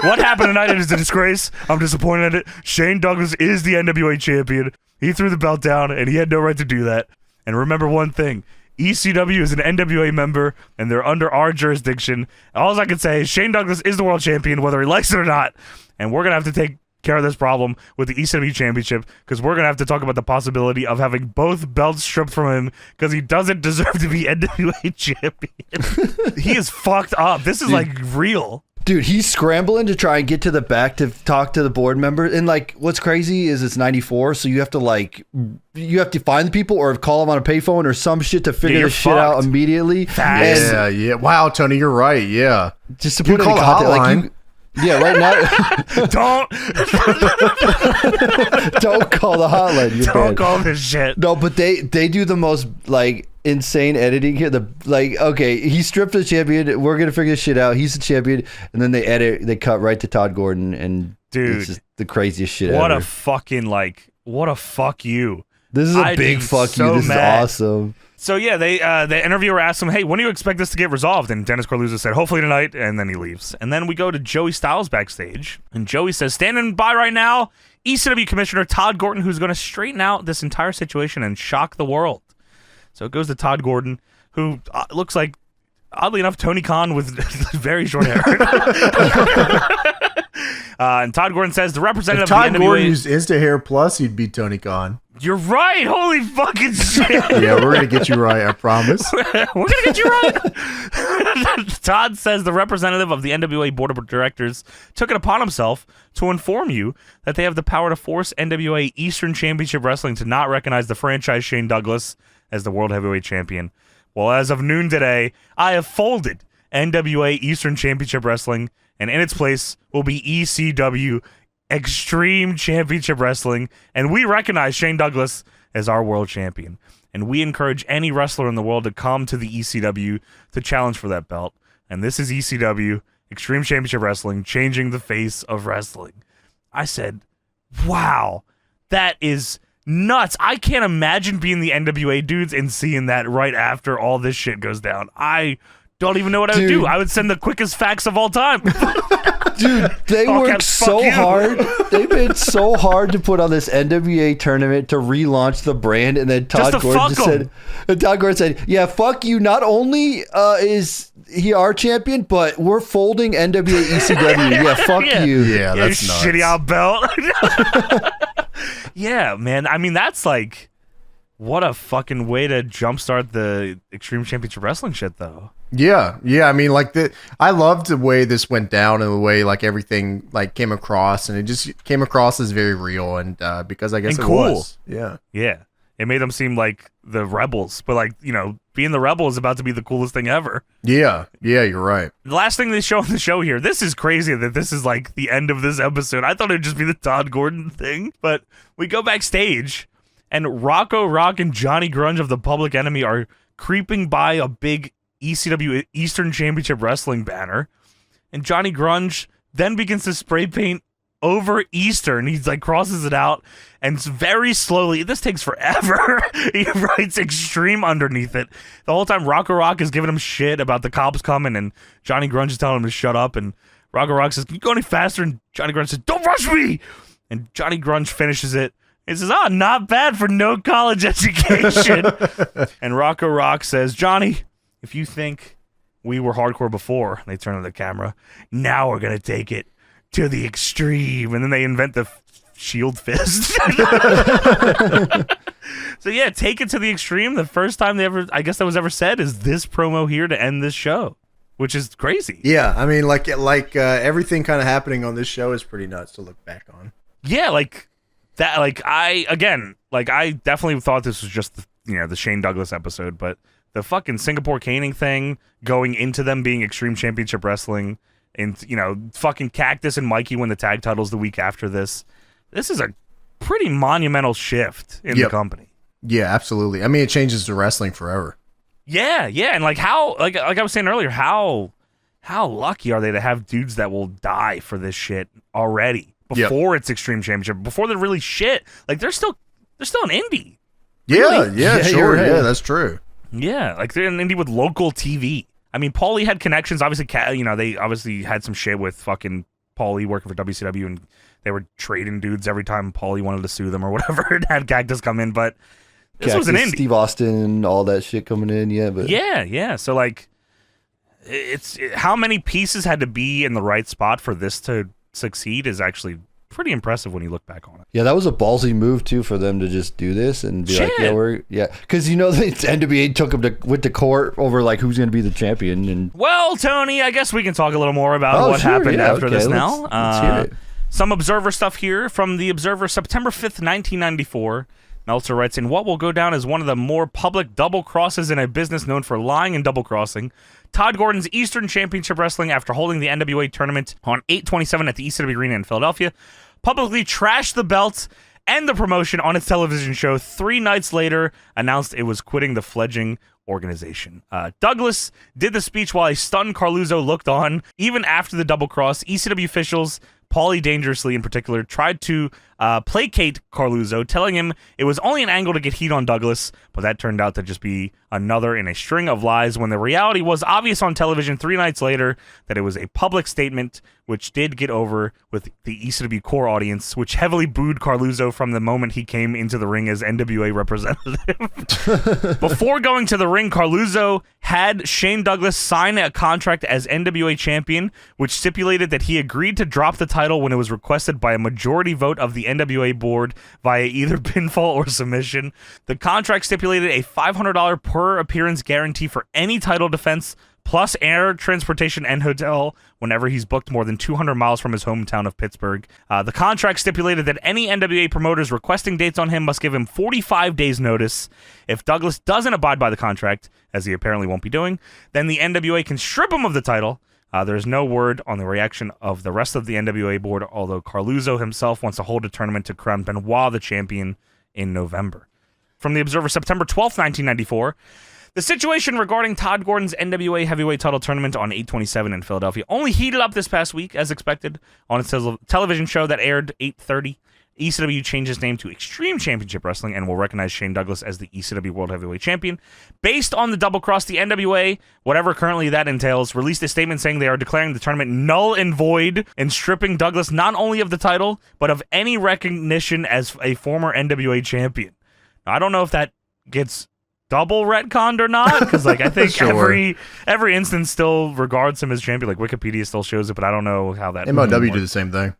What happened tonight is a disgrace. I'm disappointed in it. Shane Douglas is the NWA champion. He threw the belt down, and he had no right to do that. And remember one thing. ECW is an NWA member, and they're under our jurisdiction. All I can say is Shane Douglas is the world champion, whether he likes it or not. And we're going to have to take care of this problem with the ECW championship, because we're gonna have to talk about the possibility of having both belts stripped from him because he doesn't deserve to be NWA champion. He is fucked up. This is like real. Dude, he's scrambling to try and get to the back to talk to the board member. And like, what's crazy is it's 94, so you have to find the people or call them on a payphone or some shit to figure this shit out immediately. Yeah. Wow, Tony, you're right. Yeah. Just to put it in context, yeah, right now. Don't call the hotline. Don't call this shit. No, but they do the most like insane editing here. Okay, he stripped the champion. We're gonna figure this shit out. He's the champion, and then they cut right to Todd Gordon, and dude, it's just the craziest shit what ever. What a fuck you. This is a big fuck you. This is awesome. So yeah, the interviewer asked him, "Hey, when do you expect this to get resolved?" And Dennis Carluzzo said, "Hopefully tonight." And then he leaves. And then we go to Joey Styles backstage, and Joey says, "Standing by right now, ECW Commissioner Todd Gordon, who's going to straighten out this entire situation and shock the world." So it goes to Todd Gordon, who looks like, oddly enough, Tony Khan with very short hair. And Todd Gordon says, "The representative if Todd of the NWA." Gordon used Insta Hair Plus, he'd be Tony Khan. You're right. Holy fucking shit. Yeah, we're going to get you right, I promise. We're going to get you right. Todd says the representative of the NWA Board of Directors took it upon himself to inform you that they have the power to force NWA Eastern Championship Wrestling to not recognize the franchise Shane Douglas as the World Heavyweight Champion. Well, as of noon today, I have folded NWA Eastern Championship Wrestling, and in its place will be ECW Extreme Championship Wrestling, and we recognize Shane Douglas as our world champion. And we encourage any wrestler in the world to come to the ECW to challenge for that belt. And this is ECW Extreme Championship Wrestling, changing the face of wrestling. I said, wow, that is nuts. I can't imagine being the NWA dudes and seeing that right after all this shit goes down. I don't even know what I would do. I would send the quickest fax of all time. Dude, they worked so hard. They've been so hard to put on this NWA tournament to relaunch the brand, and then Todd Gordon said, "Yeah, fuck you. Not only is he our champion, but we're folding NWA ECW. Yeah, fuck you. Yeah, that's nuts. Shitty out belt." Yeah, man. I mean, that's like, what a fucking way to jumpstart the Extreme Championship Wrestling shit, though. Yeah. I mean, like I loved the way this went down and the way like everything like came across, and it just came across as very real, and because I guess it was. Yeah. It made them seem like the rebels, but like, you know, being the rebel is about to be the coolest thing ever. Yeah, you're right. The last thing they show on the show here, this is crazy that this is like the end of this episode. I thought it'd just be the Todd Gordon thing, but we go backstage, and Rocco Rock and Johnny Grunge of the Public Enemy are creeping by a big ECW Eastern Championship Wrestling banner, and Johnny Grunge then begins to spray paint over Eastern. He's like crosses it out, and very slowly, this takes forever, he writes Extreme underneath it. The whole time Rocco Rock is giving him shit about the cops coming, and Johnny Grunge is telling him to shut up, and Rocco Rock says, "Can you go any faster?" And Johnny Grunge says, "Don't rush me!" And Johnny Grunge finishes it, He says, not bad for no college education. And Rocco Rock says, Johnny, if you think we were hardcore before, they turn to the camera, now we're going to take it to the extreme. And then they invent the shield fist. So yeah, take it to the extreme. The first time I guess that was ever said is this promo here to end this show, which is crazy. Yeah, I mean, everything kind of happening on this show is pretty nuts to look back on. Yeah, like that. Like I definitely thought this was just the Shane Douglas episode, but the fucking Singapore caning thing going into them being Extreme Championship Wrestling, and fucking Cactus and Mikey win the tag titles the week after this. This is a pretty monumental shift in the company. Yeah, absolutely. I mean, it changes the wrestling forever. Yeah, and like I was saying earlier, how lucky are they to have dudes that will die for this shit already before it's Extreme Championship, before they're really shit. Like they're still an indie. Really? Yeah, sure. Yeah, that's true. Yeah, like they're an indie with local TV. I mean, Paulie had connections. Obviously, they obviously had some shit with fucking Paulie working for WCW, and they were trading dudes every time Paulie wanted to sue them or whatever, and had Cactus come in. But this was an indie. Steve Austin, all that shit coming in, but yeah. So like, it's how many pieces had to be in the right spot for this to succeed is actually pretty impressive when you look back on it. Yeah, that was a ballsy move too for them to just do this and be like, because the NWA went to court over like who's going to be the champion. And well, Tony, I guess we can talk a little more about what happened after this now. Let's hear it. Some Observer stuff here from the Observer, September 5th, 1994. Meltzer writes, in what will go down as one of the more public double crosses in a business known for lying and double crossing, Todd Gordon's Eastern Championship Wrestling, after holding the NWA tournament on 8/27 at the ECW Arena in Philadelphia, publicly trashed the belt and the promotion on its television show. 3 nights later, announced it was quitting the fledgling organization. Douglas did the speech while a stunned Carluzzo looked on. Even after the double cross, ECW officials, Paulie Dangerously in particular, tried to placate Carluzzo, telling him it was only an angle to get heat on Douglas, but that turned out to just be another in a string of lies, when the reality was obvious on television 3 nights later that it was a public statement, which did get over with the ECW core audience, which heavily booed Carluzzo from the moment he came into the ring as NWA representative. Before going to the ring, Carluzzo had Shane Douglas sign a contract as NWA champion, which stipulated that he agreed to drop the title when it was requested by a majority vote of the NWA board via either pinfall or submission. The contract stipulated a $500 per appearance guarantee for any title defense, plus air transportation and hotel whenever he's booked more than 200 miles from his hometown of Pittsburgh. The contract stipulated that any NWA promoters requesting dates on him must give him 45 days notice. If Douglas doesn't abide by the contract, as he apparently won't be doing, then the NWA can strip him of the title. There's no word on the reaction of the rest of the NWA board, although Carluzzo himself wants to hold a tournament to crown Benoit the champion in November. From the Observer, September 12th, 1994, the situation regarding Todd Gordon's NWA Heavyweight Title Tournament on 8/27 in Philadelphia only heated up this past week, as expected. On its television show that aired 8:30, ECW changed its name to Extreme Championship Wrestling and will recognize Shane Douglas as the ECW World Heavyweight Champion. Based on the double cross, the NWA, whatever currently that entails, released a statement saying they are declaring the tournament null and void and stripping Douglas not only of the title, but of any recognition as a former NWA champion. Now, I don't know if that gets double retconned or not, because like I think sure. every instance still regards him as champion. Like Wikipedia still shows it, but I don't know how that MOW did the same thing.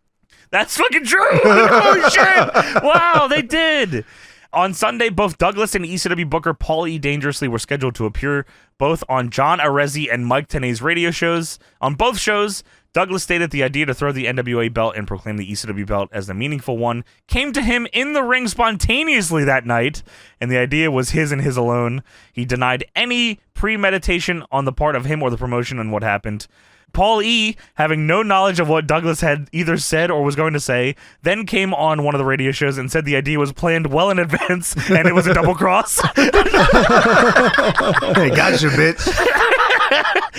That's fucking true. Holy shit. Wow, they did. On Sunday, both Douglas and ECW booker Paulie Dangerously were scheduled to appear both on John Arezzi and Mike Tenay's radio shows. On both shows, Douglas stated the idea to throw the NWA belt and proclaim the ECW belt as the meaningful one came to him in the ring spontaneously that night, and the idea was his and his alone. He denied any premeditation on the part of him or the promotion on what happened. Paul E., having no knowledge of what Douglas had either said or was going to say, then came on one of the radio shows and said the idea was planned well in advance and it was a double cross. Hey, gotcha, bitch.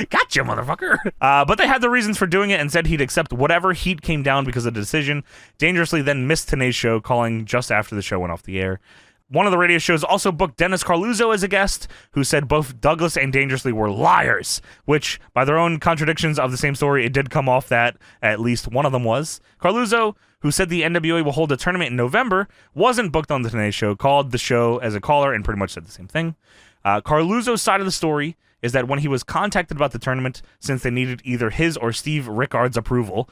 Gotcha, motherfucker. But they had the reasons for doing it and said he'd accept whatever heat came down because of the decision. Dangerously then missed Tenay's show, calling just after the show went off the air. One of the radio shows also booked Dennis Carluzzo as a guest, who said both Douglas and Dangerously were liars, which, by their own contradictions of the same story, it did come off that at least one of them was. Carluzzo, who said the NWA will hold a tournament in November, wasn't booked on the Tonight Show, called the show as a caller and pretty much said the same thing. Carluzzo's side of the story is that when he was contacted about the tournament, since they needed either his or Steve Rickard's approval,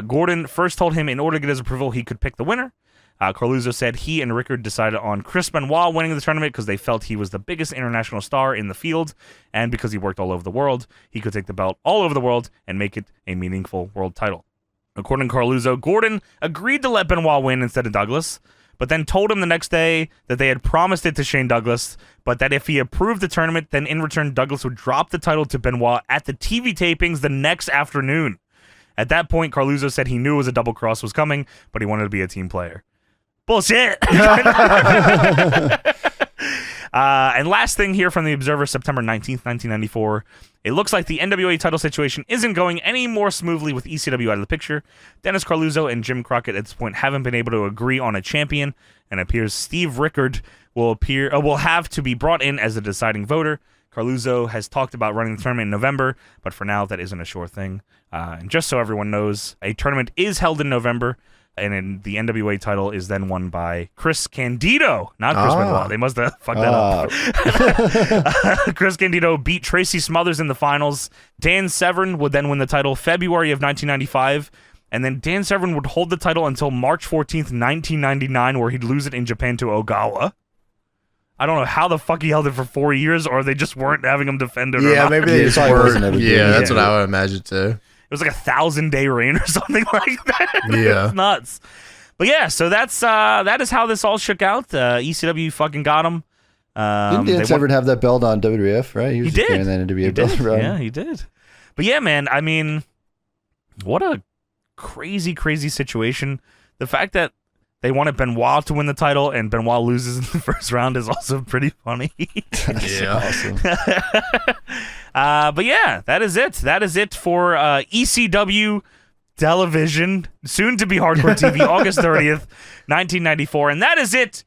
Gordon first told him in order to get his approval, he could pick the winner. Carluzzo said he and Rickard decided on Chris Benoit winning the tournament because they felt he was the biggest international star in the field, and because he worked all over the world, he could take the belt all over the world and make it a meaningful world title. According to Carluzzo, Gordon agreed to let Benoit win instead of Douglas, but then told him the next day that they had promised it to Shane Douglas, but that if he approved the tournament, then in return Douglas would drop the title to Benoit at the TV tapings the next afternoon. At that point, Carluzzo said he knew it was a double cross was coming, but he wanted to be a team player. Bullshit! And last thing here from the Observer, September 19th, 1994. It looks like the NWA title situation isn't going any more smoothly with ECW out of the picture. Dennis Carluzzo and Jim Crockett at this point haven't been able to agree on a champion, and it appears Steve Rickard will have to be brought in as a deciding voter. Carluzzo has talked about running the tournament in November, but for now that isn't a sure thing. And just so everyone knows, a tournament is held in November, and the NWA title is then won by Chris Candido, not Chris Benoit. They must have fucked that up. Chris Candido beat Tracy Smothers in the finals. Dan Severn would then win the title February of 1995, and then Dan Severn would hold the title until March 14th, 1999, where he'd lose it in Japan to Ogawa. I don't know how the fuck he held it for 4 years, or they just weren't having him defend it. Yeah, maybe they just weren't. Yeah, that's what I would imagine too. It was like 1,000-day reign or something like that. Yeah. It's nuts. But yeah, so that is how this all shook out. ECW fucking got him. Didn't Dan Severn have that belt on WWF, right? He did. Carrying that NWA belt around. Yeah, he did. But yeah, man, I mean, what a crazy, crazy situation. The fact that they wanted Benoit to win the title and Benoit loses in the first round is also pretty funny. Yeah. Awesome. But yeah, that is it. That is it for ECW television, soon to be Hardcore TV, August 30th, 1994. And that is it